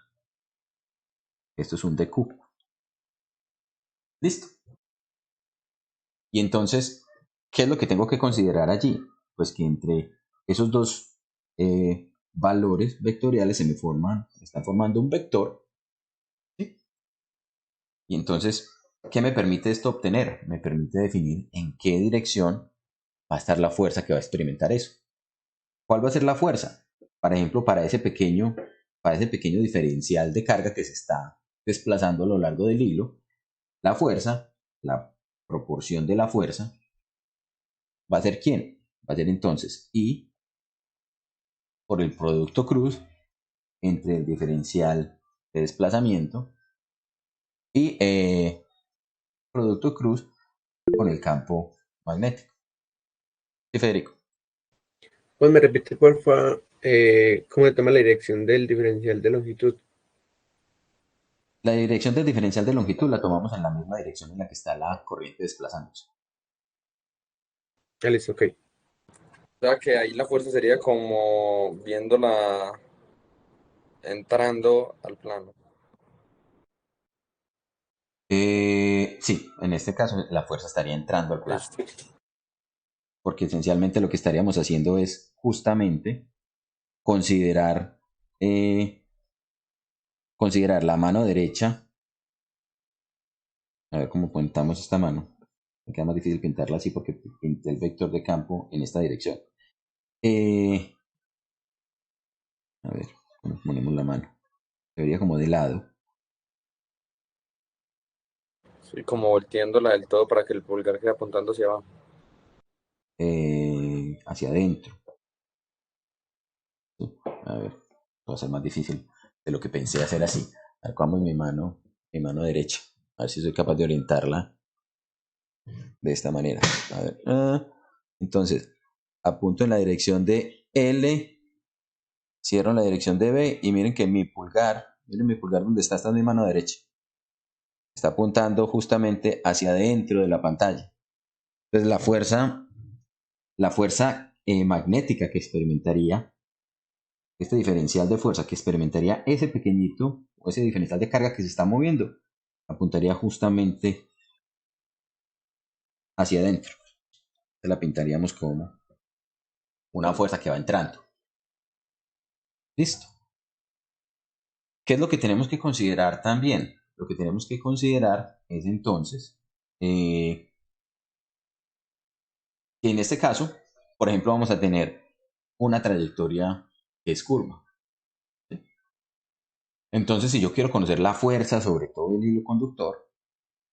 S1: Esto es un dq. Listo. Y entonces, ¿qué es lo que tengo que considerar allí? Pues que entre esos dos valores vectoriales se me están formando un vector. ¿Sí? Y entonces, ¿qué me permite esto obtener? Me permite definir en qué dirección va a estar la fuerza que va a experimentar eso. ¿Cuál va a ser la fuerza? Por ejemplo, para ese pequeño diferencial de carga que se está desplazando a lo largo del hilo, la fuerza, la proporción de la fuerza, ¿va a ser quién? Va a ser entonces I por el producto cruz entre el diferencial de desplazamiento y producto cruz con el campo magnético. ¿Sí, Federico?
S5: Pues me repite, porfa, cómo se toma la dirección del diferencial de longitud.
S1: La dirección del diferencial de longitud la tomamos en la misma dirección en la que está la corriente desplazándose.
S5: Ah, listo, ok.
S4: O sea que ahí la fuerza sería como viéndola entrando al plano.
S1: Sí, en este caso la fuerza estaría entrando al plano,
S4: Listo.
S1: porque esencialmente lo que estaríamos haciendo es justamente considerar, considerar la mano derecha. A ver cómo pintamos esta mano. Me queda más difícil pintarla así porque pinté el vector de campo en esta dirección. A ver, ¿cómo ponemos la mano? Se vería como de lado.
S4: Sí, como volteándola del todo para que el pulgar quede apuntando hacia abajo.
S1: Hacia adentro. Sí, a ver, va a ser más difícil de lo que pensé hacer así. A ver, ¿cómo es mi mano derecha? A ver si soy capaz de orientarla de esta manera. A ver. Entonces, apunto en la dirección de L, cierro en la dirección de B y miren que miren mi pulgar donde está, esta es mi mano derecha. Está apuntando justamente hacia adentro de la pantalla. Entonces la fuerza magnética que experimentaría, este diferencial de fuerza que experimentaría ese pequeñito, o ese diferencial de carga que se está moviendo, apuntaría justamente hacia adentro. Entonces la pintaríamos como una fuerza que va entrando. Listo. ¿Qué es lo que tenemos que considerar también? Lo que tenemos que considerar es entonces que en este caso, por ejemplo, vamos a tener una trayectoria que es curva. ¿Sí? Entonces, si yo quiero conocer la fuerza sobre todo el hilo conductor,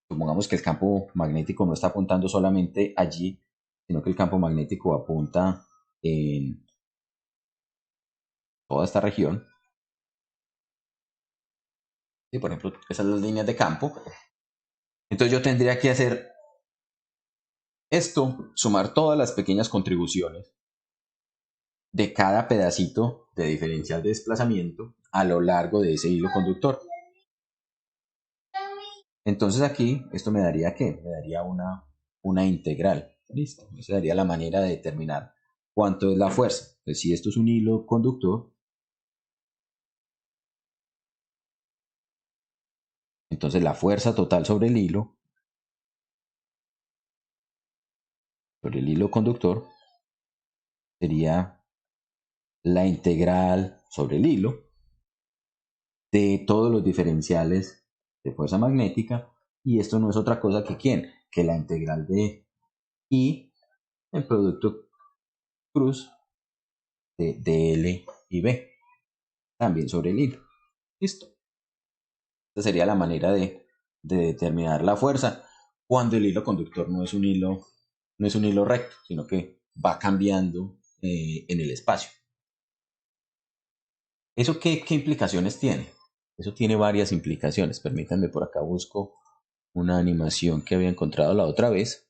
S1: supongamos que el campo magnético no está apuntando solamente allí, sino que el campo magnético apunta en toda esta región. ¿Sí? Por ejemplo, esas son las líneas de campo. Entonces yo tendría que hacer esto, sumar todas las pequeñas contribuciones de cada pedacito de diferencial de desplazamiento a lo largo de ese hilo conductor. Entonces aquí, esto me daría ¿qué? Me daría una integral. Listo. Esa sería la manera de determinar cuánto es la fuerza. Entonces, si esto es un hilo conductor, entonces la fuerza total sobre el hilo conductor, sería la integral sobre el hilo de todos los diferenciales de fuerza magnética, y esto no es otra cosa que ¿quién? Que la integral de I, el producto cruz de L y B, también sobre el hilo. Listo. Esta sería la manera de determinar la fuerza cuando el hilo conductor no es un hilo no es un hilo recto, sino que va cambiando en el espacio. ¿Eso qué implicaciones tiene? Eso tiene varias implicaciones. Permítanme, por acá busco una animación que había encontrado la otra vez,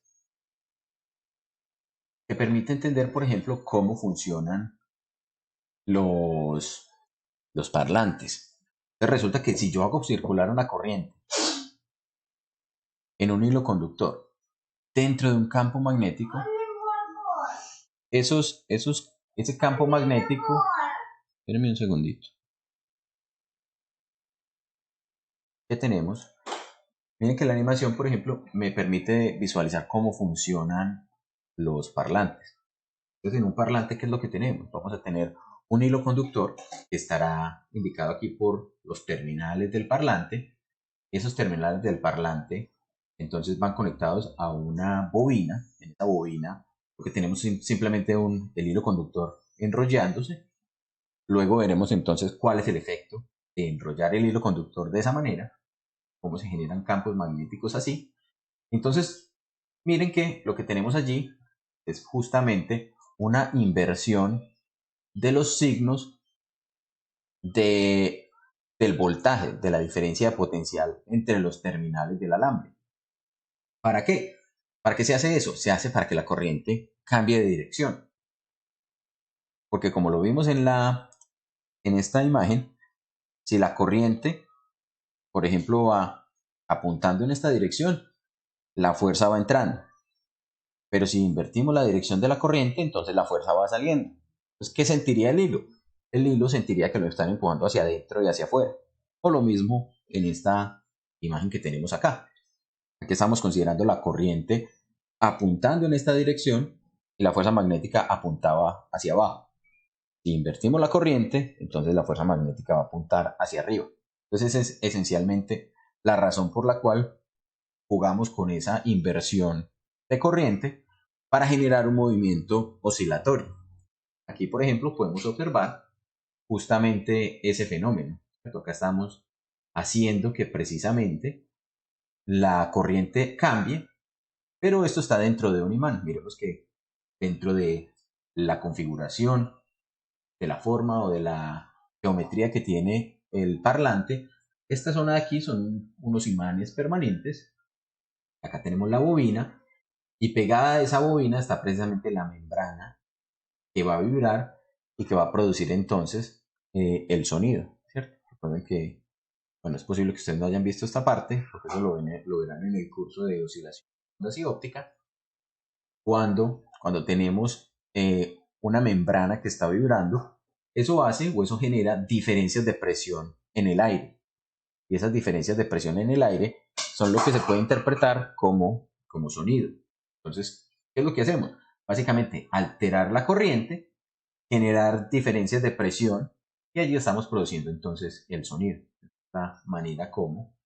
S1: que permite entender, por ejemplo, cómo funcionan los parlantes. Entonces resulta que si yo hago circular una corriente en un hilo conductor dentro de un campo magnético, ese campo magnético, espérenme un segundito, que tenemos, miren que la animación, por ejemplo, me permite visualizar cómo funcionan los parlantes. Entonces, en un parlante, ¿qué es lo que tenemos? Vamos a tener un hilo conductor que estará indicado aquí por los terminales del parlante. Esos terminales del parlante entonces van conectados a una bobina. En esta bobina lo que tenemos es simplemente el hilo conductor enrollándose. Luego veremos entonces cuál es el efecto de enrollar el hilo conductor de esa manera, cómo se generan campos magnéticos así. Entonces, miren que lo que tenemos allí es justamente una inversión de los signos del voltaje, de la diferencia de potencial entre los terminales del alambre. ¿Para qué? ¿Para qué se hace eso? Se hace para que la corriente cambie de dirección. Porque como lo vimos en esta imagen, si la corriente, por ejemplo, va apuntando en esta dirección, la fuerza va entrando. Pero si invertimos la dirección de la corriente, entonces la fuerza va saliendo. Entonces, ¿qué sentiría el hilo? El hilo sentiría que lo están empujando hacia adentro y hacia afuera. O lo mismo en esta imagen que tenemos acá. Aquí estamos considerando la corriente apuntando en esta dirección y la fuerza magnética apuntaba hacia abajo. Si invertimos la corriente, entonces la fuerza magnética va a apuntar hacia arriba. Entonces esa es esencialmente la razón por la cual jugamos con esa inversión de corriente para generar un movimiento oscilatorio. Aquí, por ejemplo, podemos observar justamente ese fenómeno. Acá estamos haciendo que precisamente la corriente cambie, pero esto está dentro de un imán. Miremos que dentro de la configuración, de la forma o de la geometría que tiene el parlante, esta zona de aquí son unos imanes permanentes. Acá tenemos la bobina y pegada a esa bobina está precisamente la membrana que va a vibrar y que va a producir entonces el sonido, ¿cierto? Recuerden que, bueno, es posible que ustedes no hayan visto esta parte, porque eso lo verán en el curso de oscilación de ondas y óptica, cuando tenemos una membrana que está vibrando, eso hace o eso genera diferencias de presión en el aire. Y esas diferencias de presión en el aire son lo que se puede interpretar como sonido. Entonces, ¿qué es lo que hacemos? Básicamente, alterar la corriente, generar diferencias de presión y allí estamos produciendo entonces el sonido. De esta manera como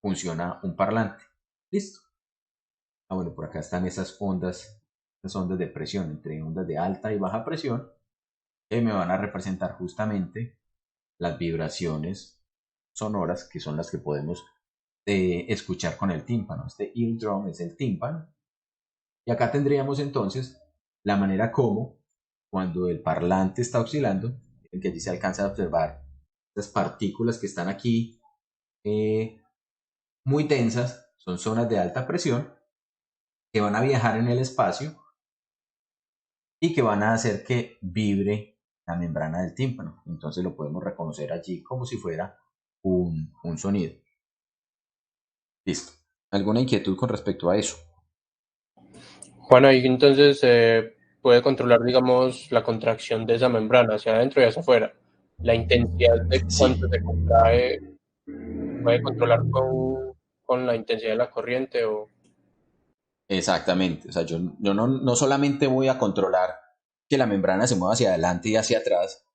S1: funciona un parlante. ¿Listo? Bueno, por acá están esas ondas de presión, entre ondas de alta y baja presión, que me van a representar justamente las vibraciones sonoras, que son las que podemos escuchar con el tímpano. Este eardrum es el tímpano. Y acá tendríamos entonces la manera como, cuando el parlante está oscilando, en que allí se alcanza a observar estas partículas que están aquí muy tensas, son zonas de alta presión, que van a viajar en el espacio y que van a hacer que vibre la membrana del tímpano. Entonces lo podemos reconocer allí como si fuera un sonido. Listo. ¿Alguna inquietud con respecto a eso?
S2: Juan, ahí entonces puede controlar, digamos, la contracción de esa membrana hacia adentro y hacia afuera. La intensidad de cuánto
S1: Sí,
S2: se contrae puede controlar con la intensidad de la corriente o...
S1: exactamente. O sea, yo no solamente voy a controlar que la membrana se mueva hacia adelante y hacia atrás,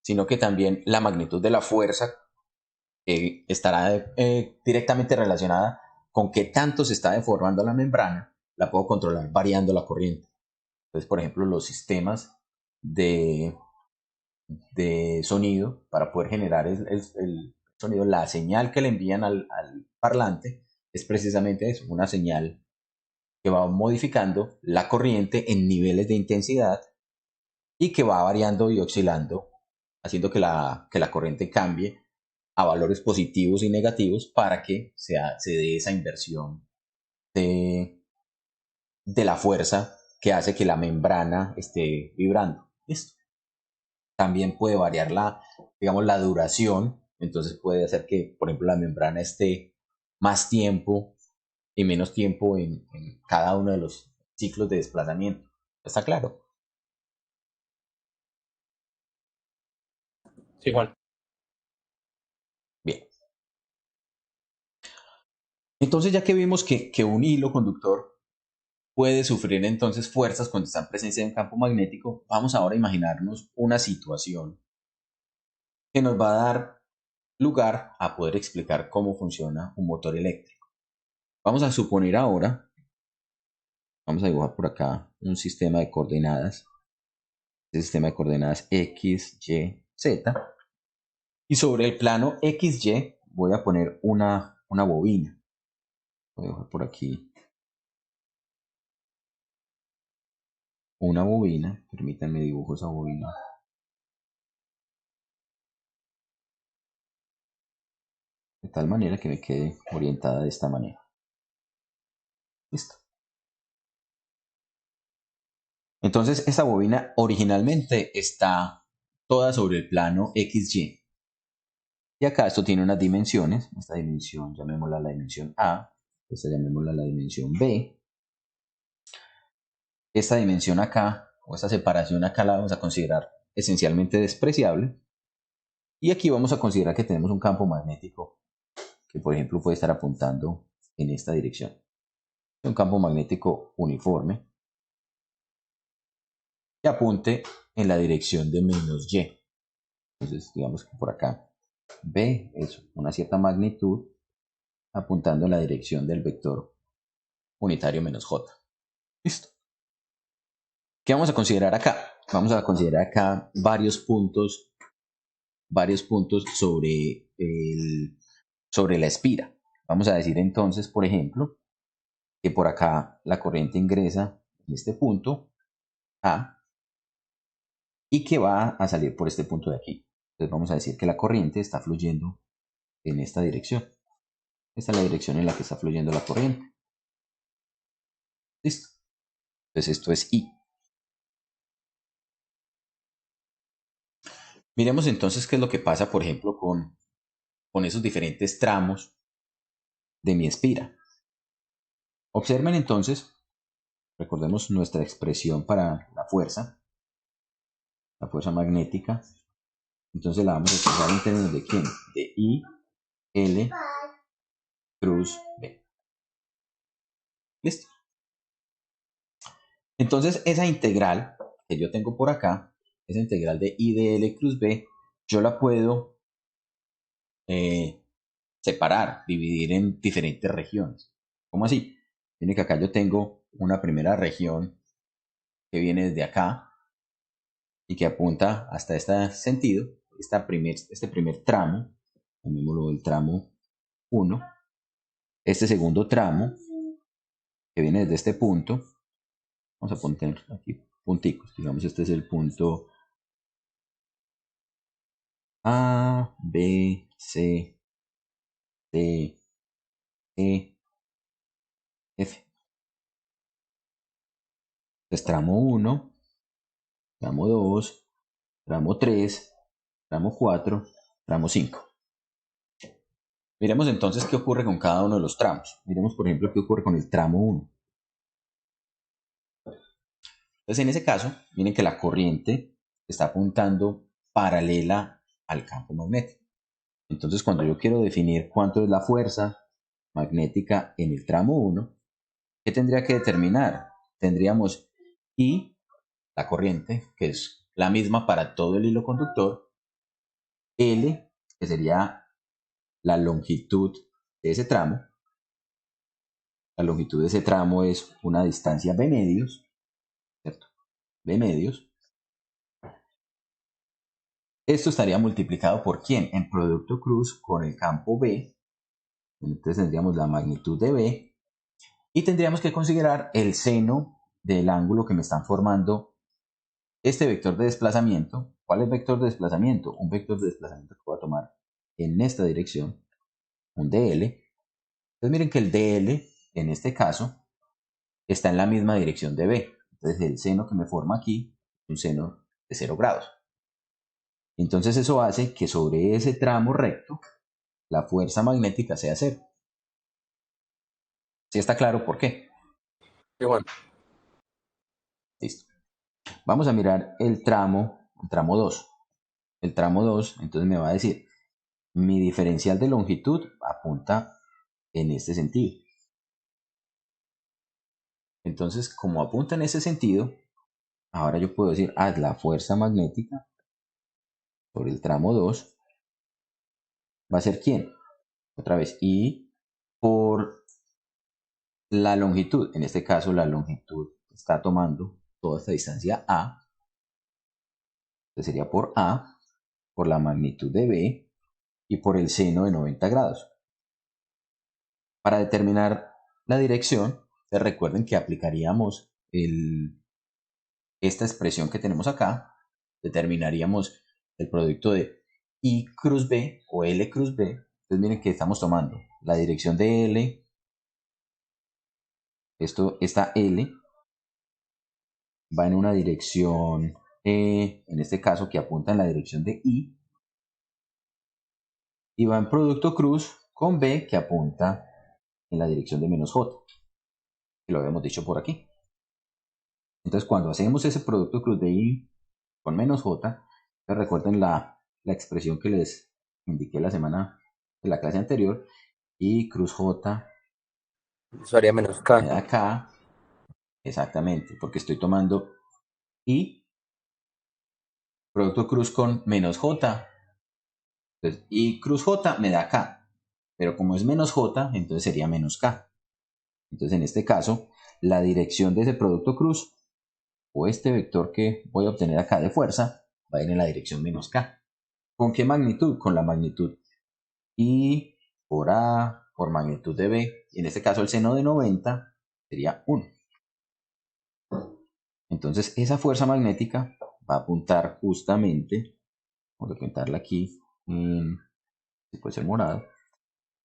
S1: sino que también la magnitud de la fuerza estará directamente relacionada con qué tanto se está deformando la membrana, la puedo controlar variando la corriente. Entonces, por ejemplo, los sistemas de sonido para poder generar el sonido, la señal que le envían al parlante es precisamente eso, una señal que va modificando la corriente en niveles de intensidad y que va variando y oscilando, haciendo que la corriente cambie a valores positivos y negativos para que se dé esa inversión de la fuerza que hace que la membrana esté vibrando. ¿Listo? También puede variar digamos, la duración, entonces puede hacer que, por ejemplo, la membrana esté más tiempo y menos tiempo en cada uno de los ciclos de desplazamiento. ¿Está claro?
S2: Sí, Juan.
S1: Bien. Entonces, ya que vimos que un hilo conductor puede sufrir entonces fuerzas cuando está en presencia de un campo magnético, vamos ahora a imaginarnos una situación que nos va a dar lugar a poder explicar cómo funciona un motor eléctrico. Vamos a suponer ahora, vamos a dibujar por acá un sistema de coordenadas, este sistema de coordenadas X, Y, Z, y sobre el plano XY voy a poner una bobina. Voy a dibujar por aquí una bobina, permítanme dibujo esa bobina. De tal manera que me quede orientada de esta manera. Listo. Entonces, esta bobina originalmente está toda sobre el plano XY. Y acá esto tiene unas dimensiones. Esta dimensión, llamémosla la dimensión A. Esta llamémosla la dimensión B. Esta dimensión acá, o esta separación acá, la vamos a considerar esencialmente despreciable. Y aquí vamos a considerar que tenemos un campo magnético que, por ejemplo, puede estar apuntando en esta dirección. Un campo magnético uniforme que apunte en la dirección de menos Y. Entonces, digamos que por acá B es una cierta magnitud apuntando en la dirección del vector unitario menos J. Listo. ¿Qué vamos a considerar acá? Vamos a considerar acá varios puntos sobre la espira. Vamos a decir entonces, por ejemplo, que por acá la corriente ingresa en este punto A y que va a salir por este punto de aquí. Entonces vamos a decir que la corriente está fluyendo en esta dirección. Esta es la dirección en la que está fluyendo la corriente. Listo. Entonces esto es I. Miremos entonces qué es lo que pasa, por ejemplo, con esos diferentes tramos de mi espira. Observen entonces, recordemos nuestra expresión para la fuerza magnética. Entonces la vamos a expresar en términos de quién? De I, L, cruz B. ¿Listo? Entonces esa integral que yo tengo por acá, esa integral de I de L cruz B, yo la puedo separar, dividir en diferentes regiones. ¿Cómo así? Tiene que acá yo tengo una primera región que viene desde acá y que apunta hasta este sentido, este primer tramo, llamémoslo el tramo 1, este segundo tramo que viene desde este punto, vamos a poner aquí punticos, digamos este es el punto A, B, C, D, E, F. Entonces tramo 1, tramo 2, tramo 3, tramo 4, tramo 5. Miremos entonces qué ocurre con cada uno de los tramos. Miremos, por ejemplo, qué ocurre con el tramo 1. Entonces, en ese caso, miren que la corriente está apuntando paralela al campo magnético. Entonces, cuando yo quiero definir cuánto es la fuerza magnética en el tramo 1, ¿qué tendría que determinar? Tendríamos I, la corriente, que es la misma para todo el hilo conductor, L, que sería la longitud de ese tramo. La longitud de ese tramo es una distancia B medios, ¿cierto? B medios. Esto estaría multiplicado por ¿quién? En producto cruz con el campo B. Entonces tendríamos la magnitud de B Y tendríamos que considerar el seno del ángulo que me están formando este vector de desplazamiento. ¿Cuál es el vector de desplazamiento? Un vector de desplazamiento que voy a tomar en esta dirección, un dl. Entonces miren que el dl, en este caso, está en la misma dirección de b. Entonces el seno que me forma aquí es un seno de 0 grados. Entonces eso hace que sobre ese tramo recto la fuerza magnética sea 0. ¿Sí está claro por qué?
S4: Sí, Juan.
S1: Listo. Vamos a mirar el tramo 2. El tramo 2, entonces me va a decir, mi diferencial de longitud apunta en este sentido. Entonces, como apunta en ese sentido, ahora yo puedo decir, la fuerza magnética sobre el tramo 2 va a ser ¿quién? Otra vez, I por la longitud. En este caso, la longitud está tomando toda esta distancia A. Entonces sería por A, por la magnitud de B y por el seno de 90 grados. Para determinar la dirección, recuerden que aplicaríamos esta expresión que tenemos acá, determinaríamos el producto de I cruz B o L cruz B. Entonces miren que estamos tomando la dirección de L, esta L va en una dirección, en este caso que apunta en la dirección de I, y va en producto cruz con B que apunta en la dirección de menos J, que lo habíamos dicho por aquí. Entonces cuando hacemos ese producto cruz de I con menos J, recuerden la expresión que les indiqué la semana de la clase anterior, I cruz J
S4: Eso haría menos
S1: me
S4: K.
S1: da K, exactamente, porque estoy tomando I, producto cruz con menos J, entonces I cruz J me da K, pero como es menos J, entonces sería menos K. Entonces en este caso, la dirección de ese producto cruz, o este vector que voy a obtener acá de fuerza, va a ir en la dirección menos K. ¿Con qué magnitud? Con la magnitud I por A por magnitud de B, y en este caso el seno de 90 sería 1. Entonces esa fuerza magnética va a apuntar justamente, vamos a pintarla aquí, si puede ser morado.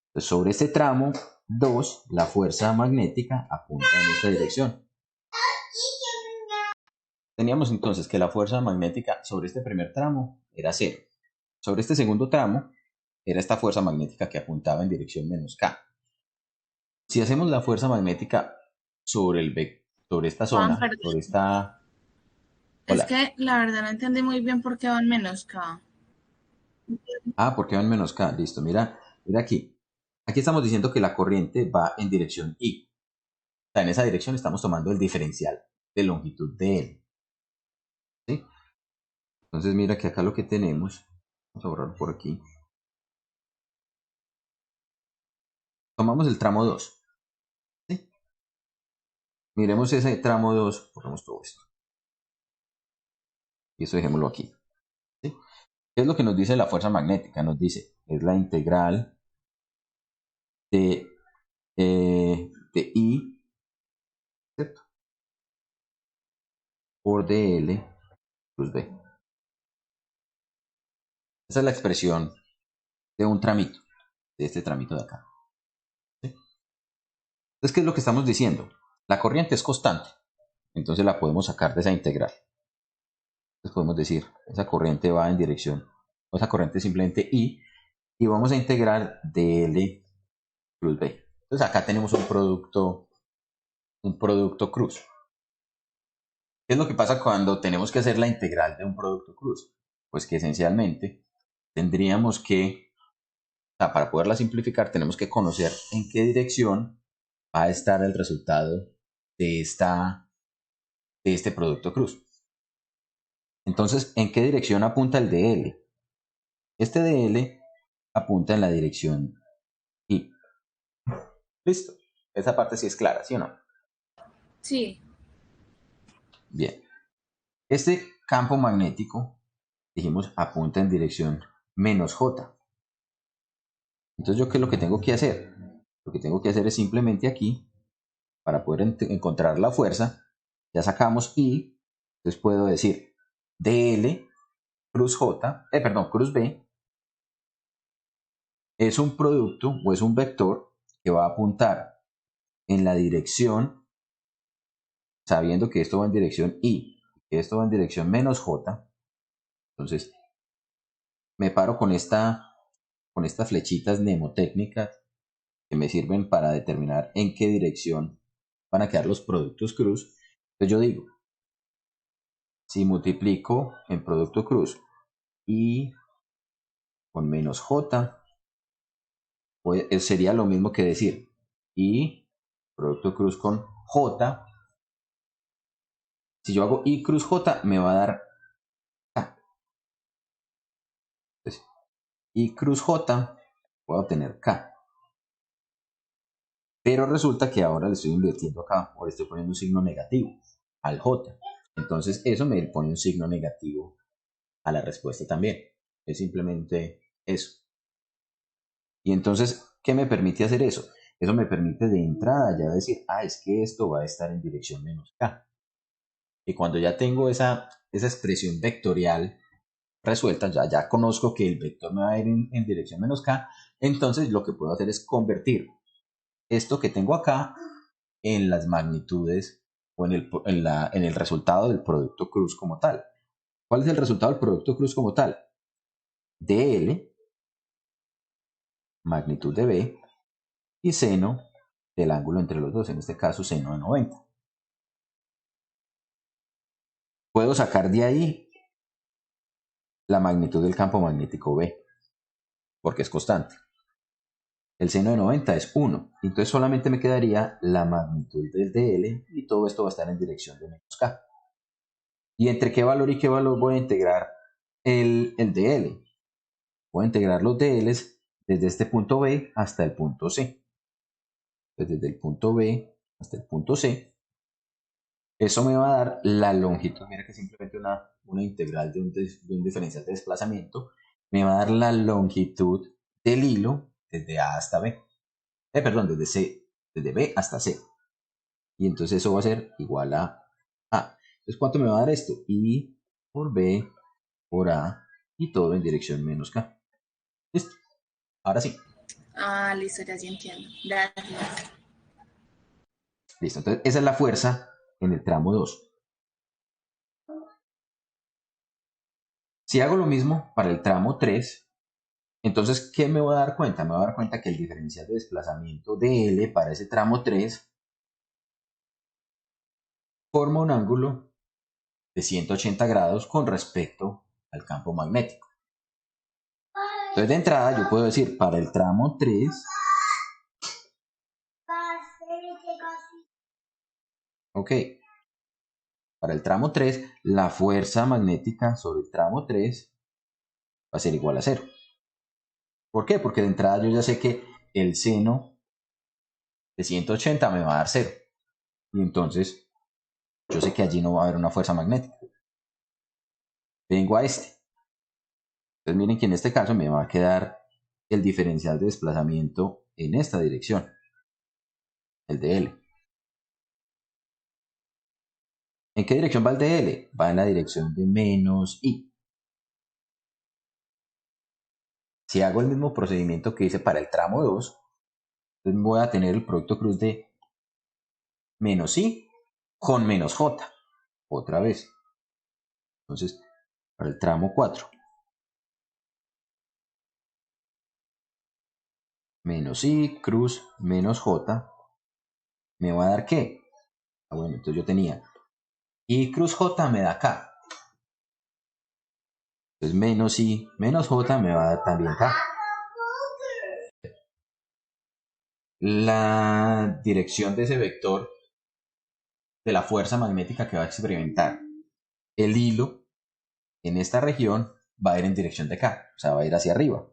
S1: Entonces sobre este tramo 2, la fuerza magnética apunta en esta dirección. Teníamos entonces que la fuerza magnética sobre este primer tramo era 0. Sobre este segundo tramo era esta fuerza magnética que apuntaba en dirección menos K. Si hacemos la fuerza magnética sobre esta
S6: Juan,
S1: zona,
S6: perdón.
S1: sobre esta...
S6: Es
S1: Hola.
S6: que la verdad no entendí muy bien por qué van menos K.
S1: ¿Por qué van menos K? Listo, mira aquí. Aquí estamos diciendo que la corriente va en dirección I. O sea, en esa dirección estamos tomando el diferencial de longitud de L. ¿Sí? Entonces mira que acá lo que tenemos, vamos a borrar por aquí. Tomamos el tramo 2. ¿Sí? Miremos ese tramo 2, borramos todo esto. Y eso dejémoslo aquí. ¿Sí? ¿Qué es lo que nos dice la fuerza magnética? Nos dice, es la integral de I, ¿cierto? Por dl plus b. Esa es la expresión de un tramito, de este tramito de acá. ¿Sí? Entonces, ¿qué es lo que estamos diciendo? La corriente es constante, entonces la podemos sacar de esa integral. Entonces podemos decir, esa corriente va en dirección, o esa corriente es simplemente I, y vamos a integrar dl plus b. Entonces acá tenemos un producto cruz. ¿Qué es lo que pasa cuando tenemos que hacer la integral de un producto cruz? Pues que esencialmente tendríamos que, para poderla simplificar, tenemos que conocer en qué dirección va a estar el resultado de este producto cruz. Entonces, ¿en qué dirección apunta el dl? Este dl apunta en la dirección I. Listo. Esa parte sí es clara, ¿sí o no?
S6: Sí.
S1: Bien. Este campo magnético, dijimos, apunta en dirección menos J. Entonces, ¿yo qué es lo que tengo que hacer? Lo que tengo que hacer es simplemente aquí para poder encontrar la fuerza, ya sacamos I, entonces puedo decir dl cruz cruz B es un producto o es un vector que va a apuntar en la dirección, sabiendo que esto va en dirección I, que esto va en dirección menos J. Entonces me paro con estas flechitas mnemotécnicas que me sirven para determinar en qué dirección van a quedar los productos cruz. Entonces yo digo, si multiplico en producto cruz I con menos J, pues sería lo mismo que decir I producto cruz con J. Si yo hago I cruz J, me va a dar K. Entonces, I cruz J, voy a obtener K. Pero resulta que ahora le estoy invirtiendo acá, o le estoy poniendo un signo negativo al J. Entonces eso me pone un signo negativo a la respuesta también. Es simplemente eso. Y entonces, ¿qué me permite hacer eso? Eso me permite de entrada ya decir, es que esto va a estar en dirección menos K. Y cuando ya tengo esa expresión vectorial resuelta, ya conozco que el vector me va a ir en dirección menos K, entonces lo que puedo hacer es convertir esto que tengo acá en las magnitudes o en el resultado del producto cruz como tal. ¿Cuál es el resultado del producto cruz como tal? dl, magnitud de B, y seno del ángulo entre los dos, en este caso seno de 90. Puedo sacar de ahí la magnitud del campo magnético B, porque es constante. El seno de 90 es 1, entonces solamente me quedaría la magnitud del dl y todo esto va a estar en dirección de menos K. ¿Y entre qué valor y qué valor voy a integrar el dl? Voy a integrar los dl's desde este punto B hasta el punto C. Entonces, desde el punto B hasta el punto C. Eso me va a dar la longitud. Mira que simplemente una integral de un diferencial de desplazamiento me va a dar la longitud del hilo desde A hasta B. Perdón, desde B hasta C. Y entonces eso va a ser igual a A. Entonces, ¿cuánto me va a dar esto? I por B por A y todo en dirección menos K. Listo. Ahora sí.
S6: Listo, ya sí entiendo. Gracias.
S1: Listo. Entonces, esa es la fuerza en el tramo 2. Si hago lo mismo para el tramo 3, entonces, ¿qué me voy a dar cuenta? Me voy a dar cuenta que el diferencial de desplazamiento de L para ese tramo 3 forma un ángulo de 180 grados con respecto al campo magnético. Entonces, de entrada, yo puedo decir, para el tramo 3, ok, para el tramo 3, la fuerza magnética sobre el tramo 3 va a ser igual a 0. ¿Por qué? Porque de entrada yo ya sé que el seno de 180 me va a dar 0. Y entonces yo sé que allí no va a haber una fuerza magnética. Vengo a este. Entonces miren que en este caso me va a quedar el diferencial de desplazamiento en esta dirección, el de L. ¿En qué dirección va el de L? Va en la dirección de menos I. Si hago el mismo procedimiento que hice para el tramo 2, entonces voy a tener el producto cruz de menos I con menos J. Otra vez. Entonces, para el tramo 4. Menos I cruz menos J. ¿Me va a dar qué? Bueno, entonces yo tenía I cruz J me da K. Entonces menos I menos J me va a dar también K. La dirección de ese vector de la fuerza magnética que va a experimentar el hilo en esta región va a ir en dirección de K, o sea, va a ir hacia arriba.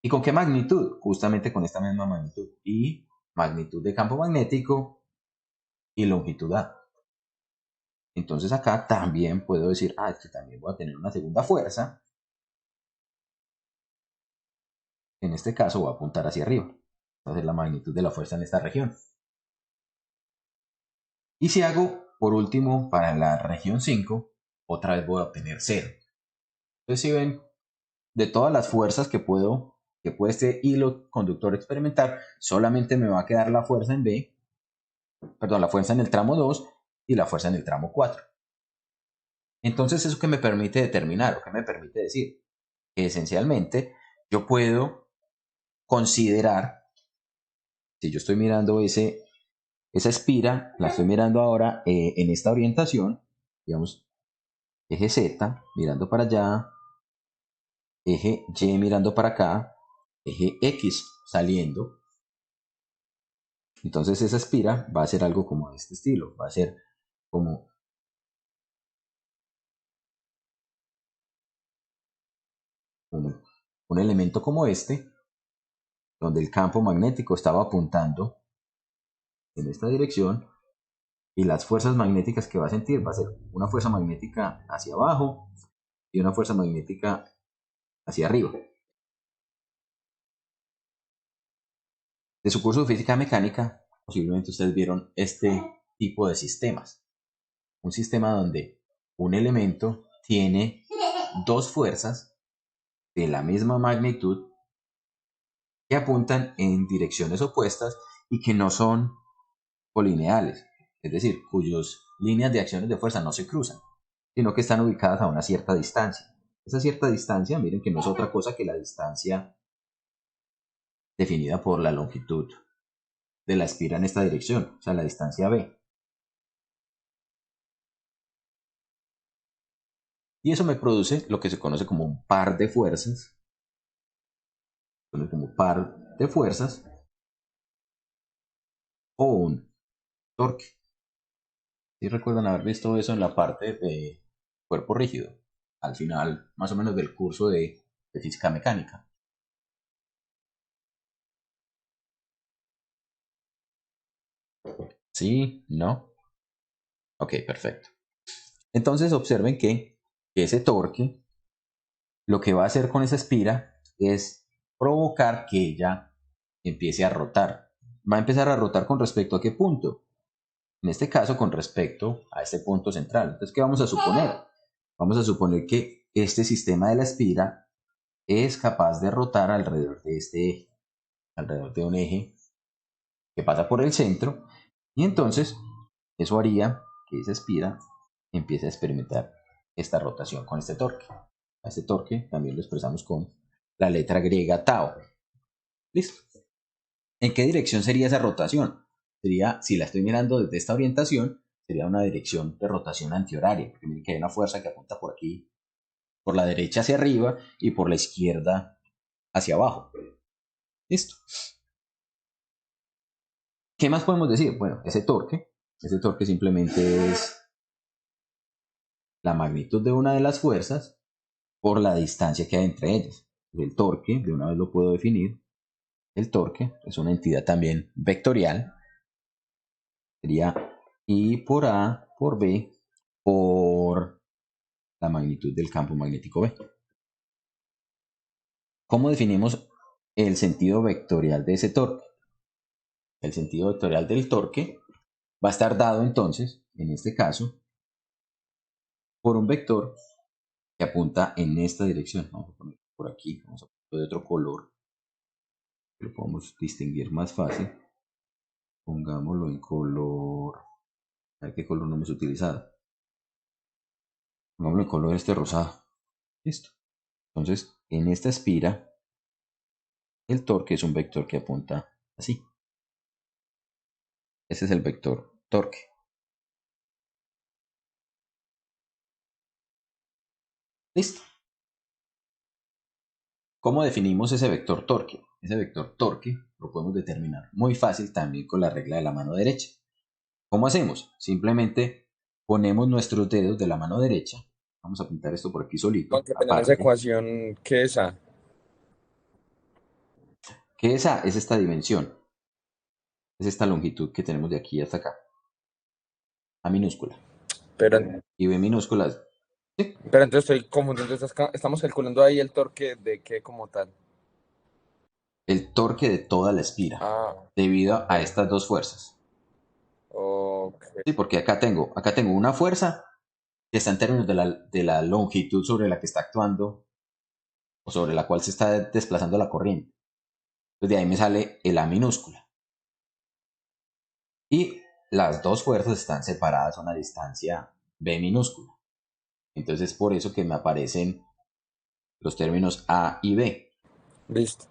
S1: ¿Y con qué magnitud? Justamente con esta misma magnitud. Y magnitud de campo magnético y longitud A. Entonces acá también puedo decir, es que también voy a tener una segunda fuerza. En este caso voy a apuntar hacia arriba. Entonces la magnitud de la fuerza en esta región. Y si hago, por último, para la región 5, otra vez voy a obtener 0. Entonces, si ven, de todas las fuerzas que puede este hilo conductor experimentar, solamente me va a quedar la fuerza en B, perdón, la fuerza en el tramo 2 y la fuerza en el tramo 4. Entonces, ¿eso qué me permite determinar o qué me permite decir? Que esencialmente yo puedo considerar, si yo estoy mirando esa espira, la estoy mirando ahora en esta orientación, digamos, eje Z mirando para allá, eje Y mirando para acá, eje X saliendo. Entonces esa espira va a ser algo como de este estilo, va a ser como un elemento como este, donde el campo magnético estaba apuntando en esta dirección y las fuerzas magnéticas que va a sentir va a ser una fuerza magnética hacia abajo y una fuerza magnética hacia arriba. De su curso de física mecánica, posiblemente ustedes vieron este tipo de sistemas. Un sistema donde un elemento tiene dos fuerzas de la misma magnitud que apuntan en direcciones opuestas y que no son colineales, es decir, cuyas líneas de acciones de fuerza no se cruzan, sino que están ubicadas a una cierta distancia. Esa cierta distancia, miren que no es otra cosa que la distancia definida por la longitud de la espira en esta dirección, o sea, la distancia B. Y eso me produce lo que se conoce como un par de fuerzas, o un torque. ¿Sí recuerdan haber visto eso en la parte de cuerpo rígido? Al final, más o menos del curso de física mecánica. ¿Sí? ¿No? Ok, perfecto. Entonces observen que ese torque lo que va a hacer con esa espira es provocar que ella empiece a rotar. Va a empezar a rotar con respecto a qué punto. En este caso, con respecto a este punto central. Entonces, ¿qué vamos a suponer? Vamos a suponer que este sistema de la espira es capaz de rotar alrededor de este eje, alrededor de un eje que pasa por el centro, y entonces eso haría que esa espira empiece a experimentar esta rotación con este torque. A este torque también lo expresamos con la letra griega tau. ¿Listo? ¿En qué dirección sería esa rotación? Sería, si la estoy mirando desde esta orientación, sería una dirección de rotación antihoraria, porque miren que hay una fuerza que apunta por aquí, por la derecha hacia arriba y por la izquierda hacia abajo. ¿Listo? ¿Qué más podemos decir? Bueno, ese torque simplemente es la magnitud de una de las fuerzas por la distancia que hay entre ellas. El torque, de una vez lo puedo definir, el torque es una entidad también vectorial, sería I por A por B por la magnitud del campo magnético B. ¿Cómo definimos el sentido vectorial de ese torque? El sentido vectorial del torque va a estar dado entonces, en este caso, por un vector que apunta en esta dirección. Vamos a poner por aquí, vamos a ponerlo de otro color, que lo podemos distinguir más fácil. Pongámoslo en color, a ver qué color no hemos utilizado. Pongámoslo en color este rosado. Listo. Entonces, en esta espira, el torque es un vector que apunta así. Ese es el vector torque. Listo. ¿Cómo definimos ese vector torque? Ese vector torque lo podemos determinar muy fácil también con la regla de la mano derecha. ¿Cómo hacemos? Simplemente ponemos nuestros dedos de la mano derecha. Vamos a pintar esto por aquí solito.
S4: Aunque tenemos
S1: Aparte.
S4: ecuación, ¿qué es A?
S1: ¿Qué es A? Es esta dimensión. Es esta longitud que tenemos de aquí hasta acá. A minúscula.
S4: Pero,
S1: Y B minúscula. ¿Sí?
S4: pero entonces estoy confundiendo, estamos calculando ahí el torque de qué como tal.
S1: El torque de toda la espira.
S4: Ah,
S1: Debido
S4: ok.
S1: a estas dos fuerzas.
S4: Ok,
S1: Sí, porque acá tengo una fuerza que está en términos de la longitud sobre la que está actuando o sobre la cual se está desplazando la corriente. Entonces de ahí me sale el A minúscula. Y las dos fuerzas están separadas a una distancia B minúscula. Entonces por eso que me aparecen los términos A y B.
S4: listo.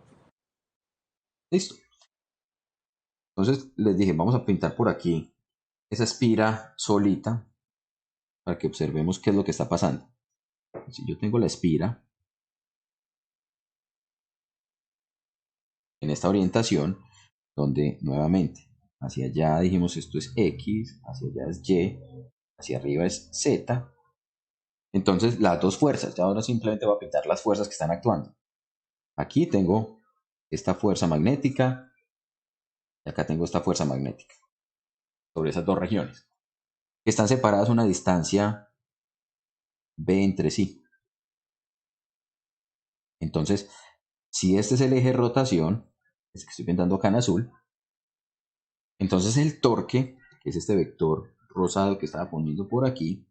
S1: Listo. Entonces les dije, vamos a pintar por aquí esa espira solita para que observemos qué es lo que está pasando. Si yo tengo la espira en esta orientación, donde nuevamente hacia allá dijimos esto es X, hacia allá es Y, hacia arriba es Z. Entonces las dos fuerzas, ya ahora simplemente voy a pintar las fuerzas que están actuando. Aquí tengo esta fuerza magnética y acá tengo esta fuerza magnética sobre esas dos regiones, que están separadas a una distancia B entre sí. Entonces, si este es el eje de rotación, es que estoy pintando acá en azul, entonces el torque, que es este vector rosado que estaba poniendo por aquí,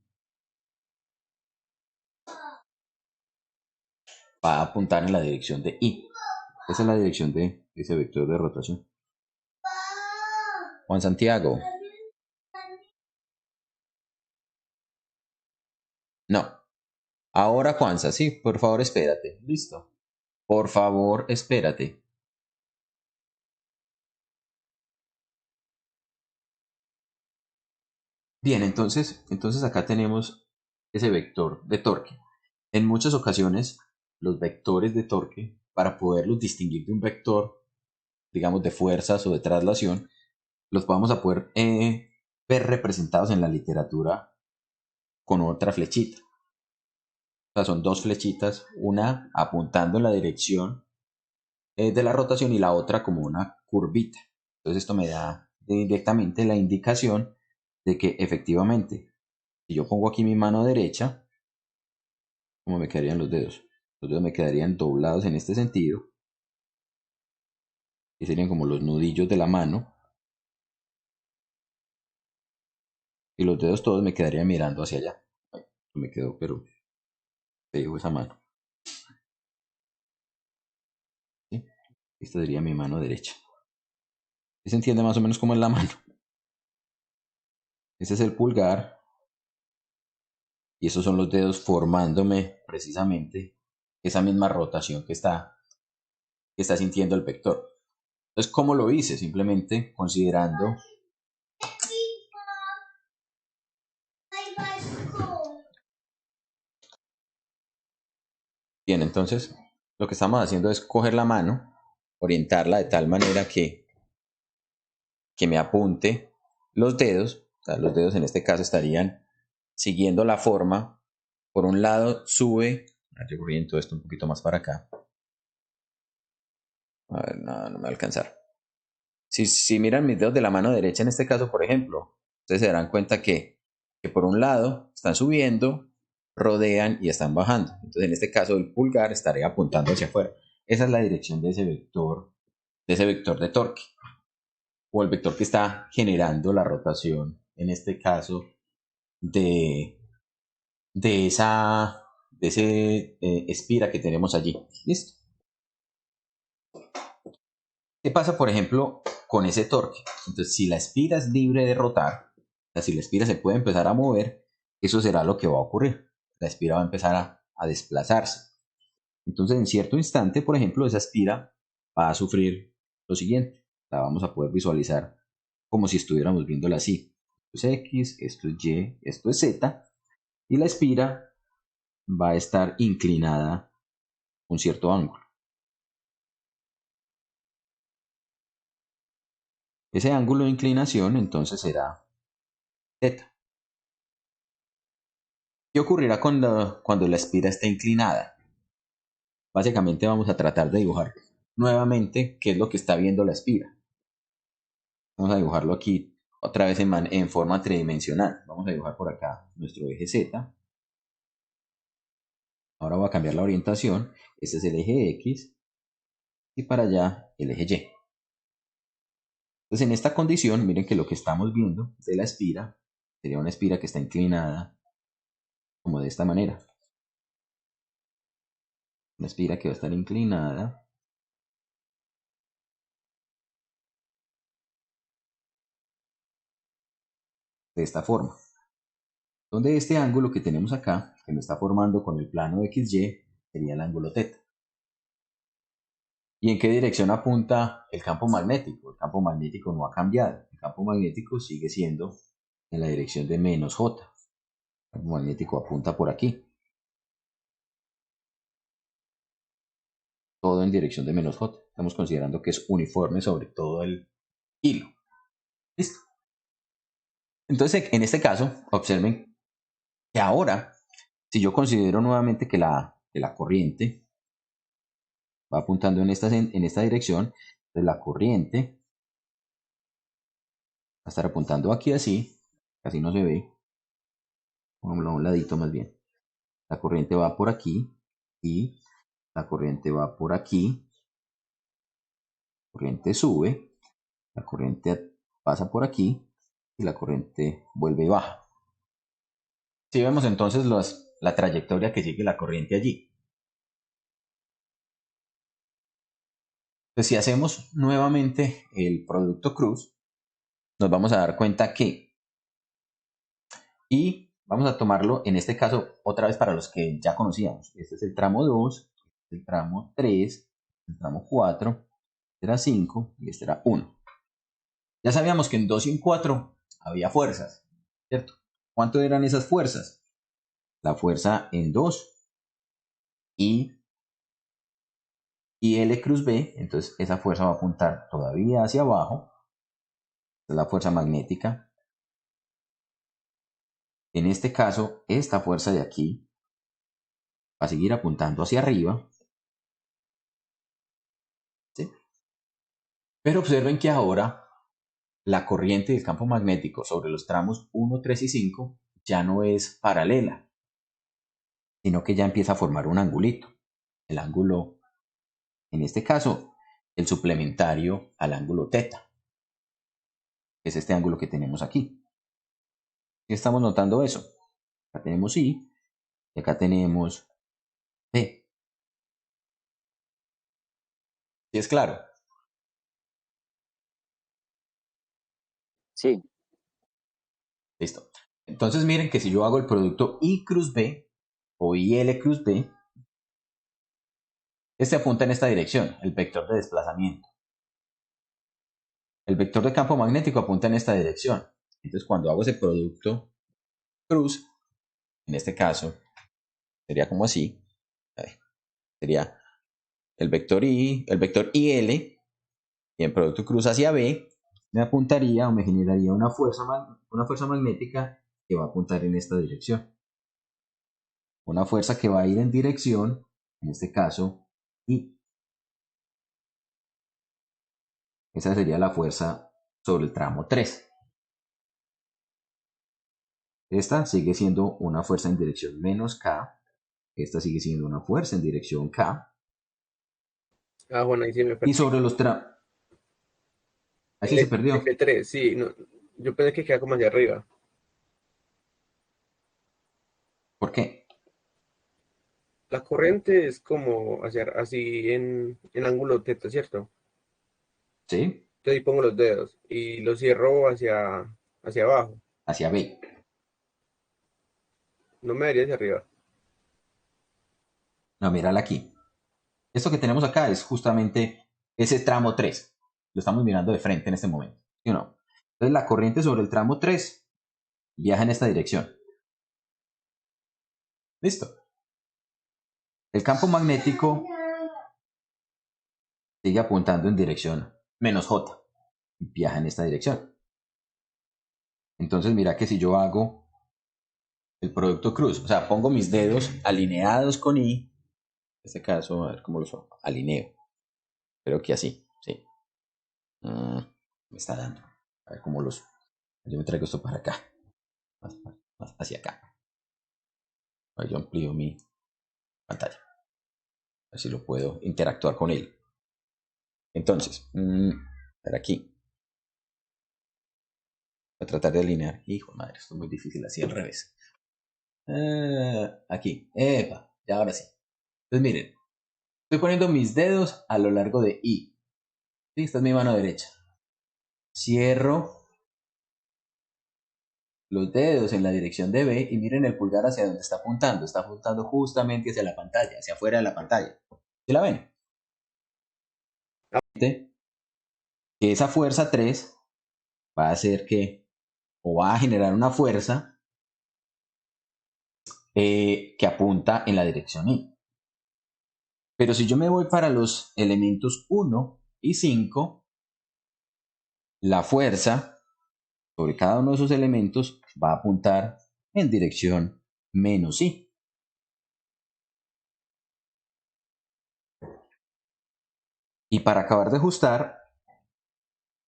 S1: va a apuntar en la dirección de I. Esa es la dirección de ese vector de rotación. Juan Santiago. No. Ahora, Juanza, sí, por favor, espérate. Listo. Por favor, espérate. Bien, entonces acá tenemos ese vector de torque. En muchas ocasiones, los vectores de torque, para poderlos distinguir de un vector, digamos, de fuerzas o de traslación, los vamos a poder ver representados en la literatura con otra flechita. O sea, son dos flechitas, una apuntando en la dirección de la rotación y la otra como una curvita. Entonces esto me da directamente la indicación de que efectivamente, si yo pongo aquí mi mano derecha, ¿cómo me quedarían los dedos? Los dedos me quedarían doblados en este sentido, que serían como los nudillos de la mano, y los dedos todos me quedarían mirando hacia allá. Ay, me quedó, pero feo esa mano. ¿Sí? Esta sería mi mano derecha. ¿Se entiende más o menos cómo es la mano? Este es el pulgar, y esos son los dedos formándome precisamente esa misma rotación que está sintiendo el vector. Entonces, ¿cómo lo hice? Simplemente considerando bien, entonces lo que estamos haciendo es coger la mano, orientarla de tal manera que me apunte los dedos. O sea, los dedos en este caso estarían siguiendo la forma. Por un lado sube, yo oriento esto un poquito más para acá. A ver, no me va a alcanzar. Si miran mis dedos de la mano derecha en este caso, por ejemplo, ustedes se darán cuenta que por un lado están subiendo, rodean y están bajando. Entonces en este caso el pulgar estaría apuntando hacia afuera. Esa es la dirección de ese vector de torque, o el vector que está generando la rotación, en este caso, de, de ese espira que tenemos allí. ¿Listo? ¿Qué pasa, por ejemplo, con ese torque? Entonces, si la espira es libre de rotar, o sea, si la espira se puede empezar a mover, eso será lo que va a ocurrir. La espira va a empezar a desplazarse. Entonces, en cierto instante, por ejemplo, esa espira va a sufrir lo siguiente. La vamos a poder visualizar como si estuviéramos viéndola así. Esto es X, esto es Y, esto es Z, y la espira va a estar inclinada con cierto ángulo. Ese ángulo de inclinación entonces será Z. ¿Qué ocurrirá cuando la espira esté inclinada? Básicamente vamos a tratar de dibujar nuevamente qué es lo que está viendo la espira. Vamos a dibujarlo aquí otra vez en forma tridimensional. Vamos a dibujar por acá nuestro eje Z. Ahora voy a cambiar la orientación. Este es el eje X y para allá el eje Y. Entonces, en esta condición, miren que lo que estamos viendo de la espira sería una espira que está inclinada como de esta manera. Una espira que va a estar inclinada de esta forma. Donde este ángulo que tenemos acá, que me está formando con el plano XY, sería el ángulo θ. ¿Y en qué dirección apunta el campo magnético? El campo magnético no ha cambiado. El campo magnético sigue siendo en la dirección de menos J. El campo magnético apunta por aquí. Todo en dirección de menos J. Estamos considerando que es uniforme sobre todo el hilo. ¿Listo? Entonces, en este caso, observen que ahora, si yo considero nuevamente que la corriente va apuntando en esta dirección, entonces la corriente va a estar apuntando aquí así, casi no se ve, pongámoslo a un ladito más bien. La corriente va por aquí y la corriente va por aquí, la corriente sube, la corriente pasa por aquí y la corriente vuelve y baja. Si vemos entonces la trayectoria que sigue la corriente allí. Pues si hacemos nuevamente el producto cruz, nos vamos a dar cuenta que, y vamos a tomarlo en este caso otra vez para los que ya conocíamos. Este es el tramo 2, el tramo 3, el tramo 4, este era 5 y este era 1. Ya sabíamos que en 2 y en 4 había fuerzas, ¿cierto? ¿Cuánto eran esas fuerzas? La fuerza en 2 y L cruz B, entonces esa fuerza va a apuntar todavía hacia abajo. Esta es la fuerza magnética. En este caso, esta fuerza de aquí va a seguir apuntando hacia arriba. ¿Sí? Pero observen que ahora la corriente del campo magnético sobre los tramos 1, 3 y 5 ya no es paralela, sino que ya empieza a formar un angulito. El ángulo, en este caso, el suplementario al ángulo θ. Es este ángulo que tenemos aquí. ¿Sí estamos notando eso? Acá tenemos I y acá tenemos P. ¿Sí es claro?
S3: Sí,
S1: Listo. Entonces miren que si yo hago el producto I cruz B o IL cruz B, este apunta en esta dirección, el vector de desplazamiento. El vector de campo magnético apunta en esta dirección. Entonces cuando hago ese producto cruz, en este caso, sería como así. Sería el vector I, el vector IL, y en producto cruz hacia B, me apuntaría o me generaría una fuerza magnética que va a apuntar en esta dirección. Una fuerza que va a ir en dirección, en este caso, I. Esa sería la fuerza sobre el tramo 3. Esta sigue siendo una fuerza en dirección menos K. Esta sigue siendo una fuerza en dirección K.
S5: Ah, bueno, ahí sí me
S1: Y
S5: perdí.
S1: sobre los tramos... Así se
S5: El
S1: perdió.
S5: F3, sí, no, yo pensé que queda como hacia arriba.
S1: ¿Por qué?
S5: La corriente es como hacia, así en ángulo θ, ¿cierto?
S1: ¿Sí?
S5: Entonces ahí pongo los dedos y los cierro hacia abajo.
S1: Hacia B.
S5: No me daría hacia arriba.
S1: No, mírala aquí. Esto que tenemos acá es justamente ese tramo 3. Lo estamos mirando de frente en este momento. ¿Sí o no? Entonces la corriente sobre el tramo 3 viaja en esta dirección. Listo. El campo magnético sigue apuntando en dirección menos J. Viaja en esta dirección. Entonces mira que si yo hago el producto cruz, o sea, pongo mis dedos alineados con I, en este caso, a ver cómo los alineo. Creo que así, sí. Me está dando. A ver cómo los... Yo me traigo esto para acá. Más hacia acá. Ahora yo amplío mi pantalla. A ver si lo puedo interactuar con él. Entonces, ver aquí. Voy a tratar de alinear. Hijo de madre, esto es muy difícil así al revés. Aquí. Epa, ya ahora sí. Entonces miren, estoy poniendo mis dedos a lo largo de I. ¿Sí? Esta es mi mano derecha. Cierro los dedos en la dirección de B y miren el pulgar hacia donde está apuntando. Está apuntando justamente hacia la pantalla, hacia afuera de la pantalla. ¿Sí la ven? Que esa fuerza 3 va a hacer que, o va a generar una fuerza que apunta en la dirección I. Pero si yo me voy para los elementos 1 y 5, la fuerza sobre cada uno de esos elementos va a apuntar en dirección menos I. Y para acabar de ajustar,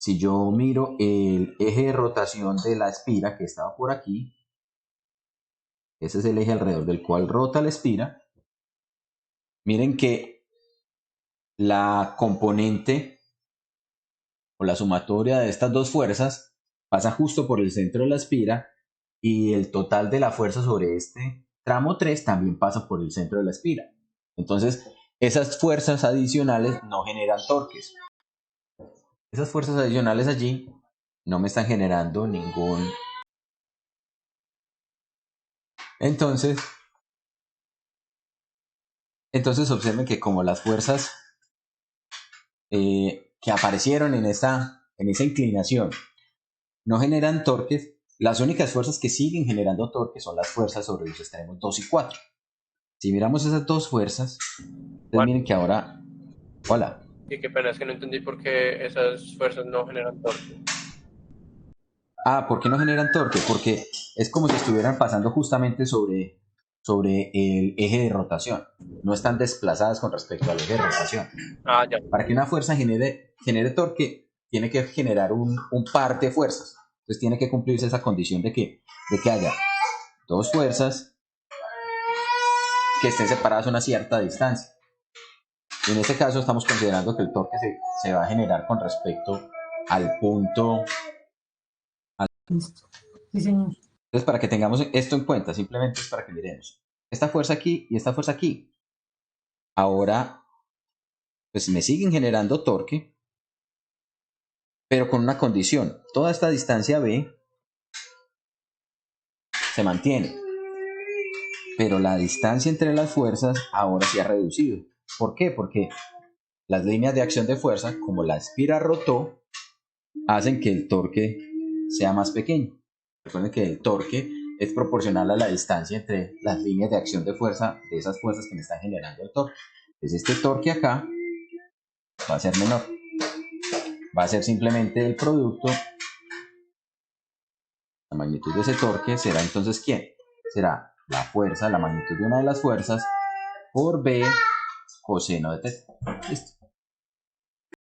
S1: si yo miro el eje de rotación de la espira que estaba por aquí, ese es el eje alrededor del cual rota la espira, miren que la componente o la sumatoria de estas dos fuerzas pasa justo por el centro de la espira y el total de la fuerza sobre este tramo 3 también pasa por el centro de la espira. Entonces, esas fuerzas adicionales no generan torques. Esas fuerzas adicionales allí no me están generando ningún... Entonces observen que como las fuerzas que aparecieron en esa inclinación no generan torques, las únicas fuerzas que siguen generando torques son las fuerzas sobre los extremos 2 y 4. Si miramos esas dos fuerzas, ustedes miren que ahora... Hola.
S2: Y qué pena, es que no entendí por qué esas fuerzas no generan torque.
S1: ¿Por qué no generan torque? Porque es como si estuvieran pasando justamente sobre el eje de rotación. No están desplazadas con respecto al eje de rotación.
S2: Ya.
S1: Para que una fuerza genere torque, tiene que generar un par de fuerzas. Entonces tiene que cumplirse esa condición de que haya dos fuerzas que estén separadas a una cierta distancia. Y en este caso estamos considerando que el torque se va a generar con respecto al punto.
S7: Sí, señor.
S1: Entonces, para que tengamos esto en cuenta, simplemente es para que miremos. Esta fuerza aquí y esta fuerza aquí. Ahora, pues me siguen generando torque, pero con una condición. Toda esta distancia B se mantiene, pero la distancia entre las fuerzas ahora se ha reducido. ¿Por qué? Porque las líneas de acción de fuerza, como la espira rotó, hacen que el torque sea más pequeño. Recuerden que el torque es proporcional a la distancia entre las líneas de acción de fuerza de esas fuerzas que me están generando el torque. Entonces este torque acá va a ser menor. Va a ser simplemente el producto. La magnitud de ese torque será entonces ¿quién? Será la fuerza, la magnitud de una de las fuerzas por B coseno de θ. Listo.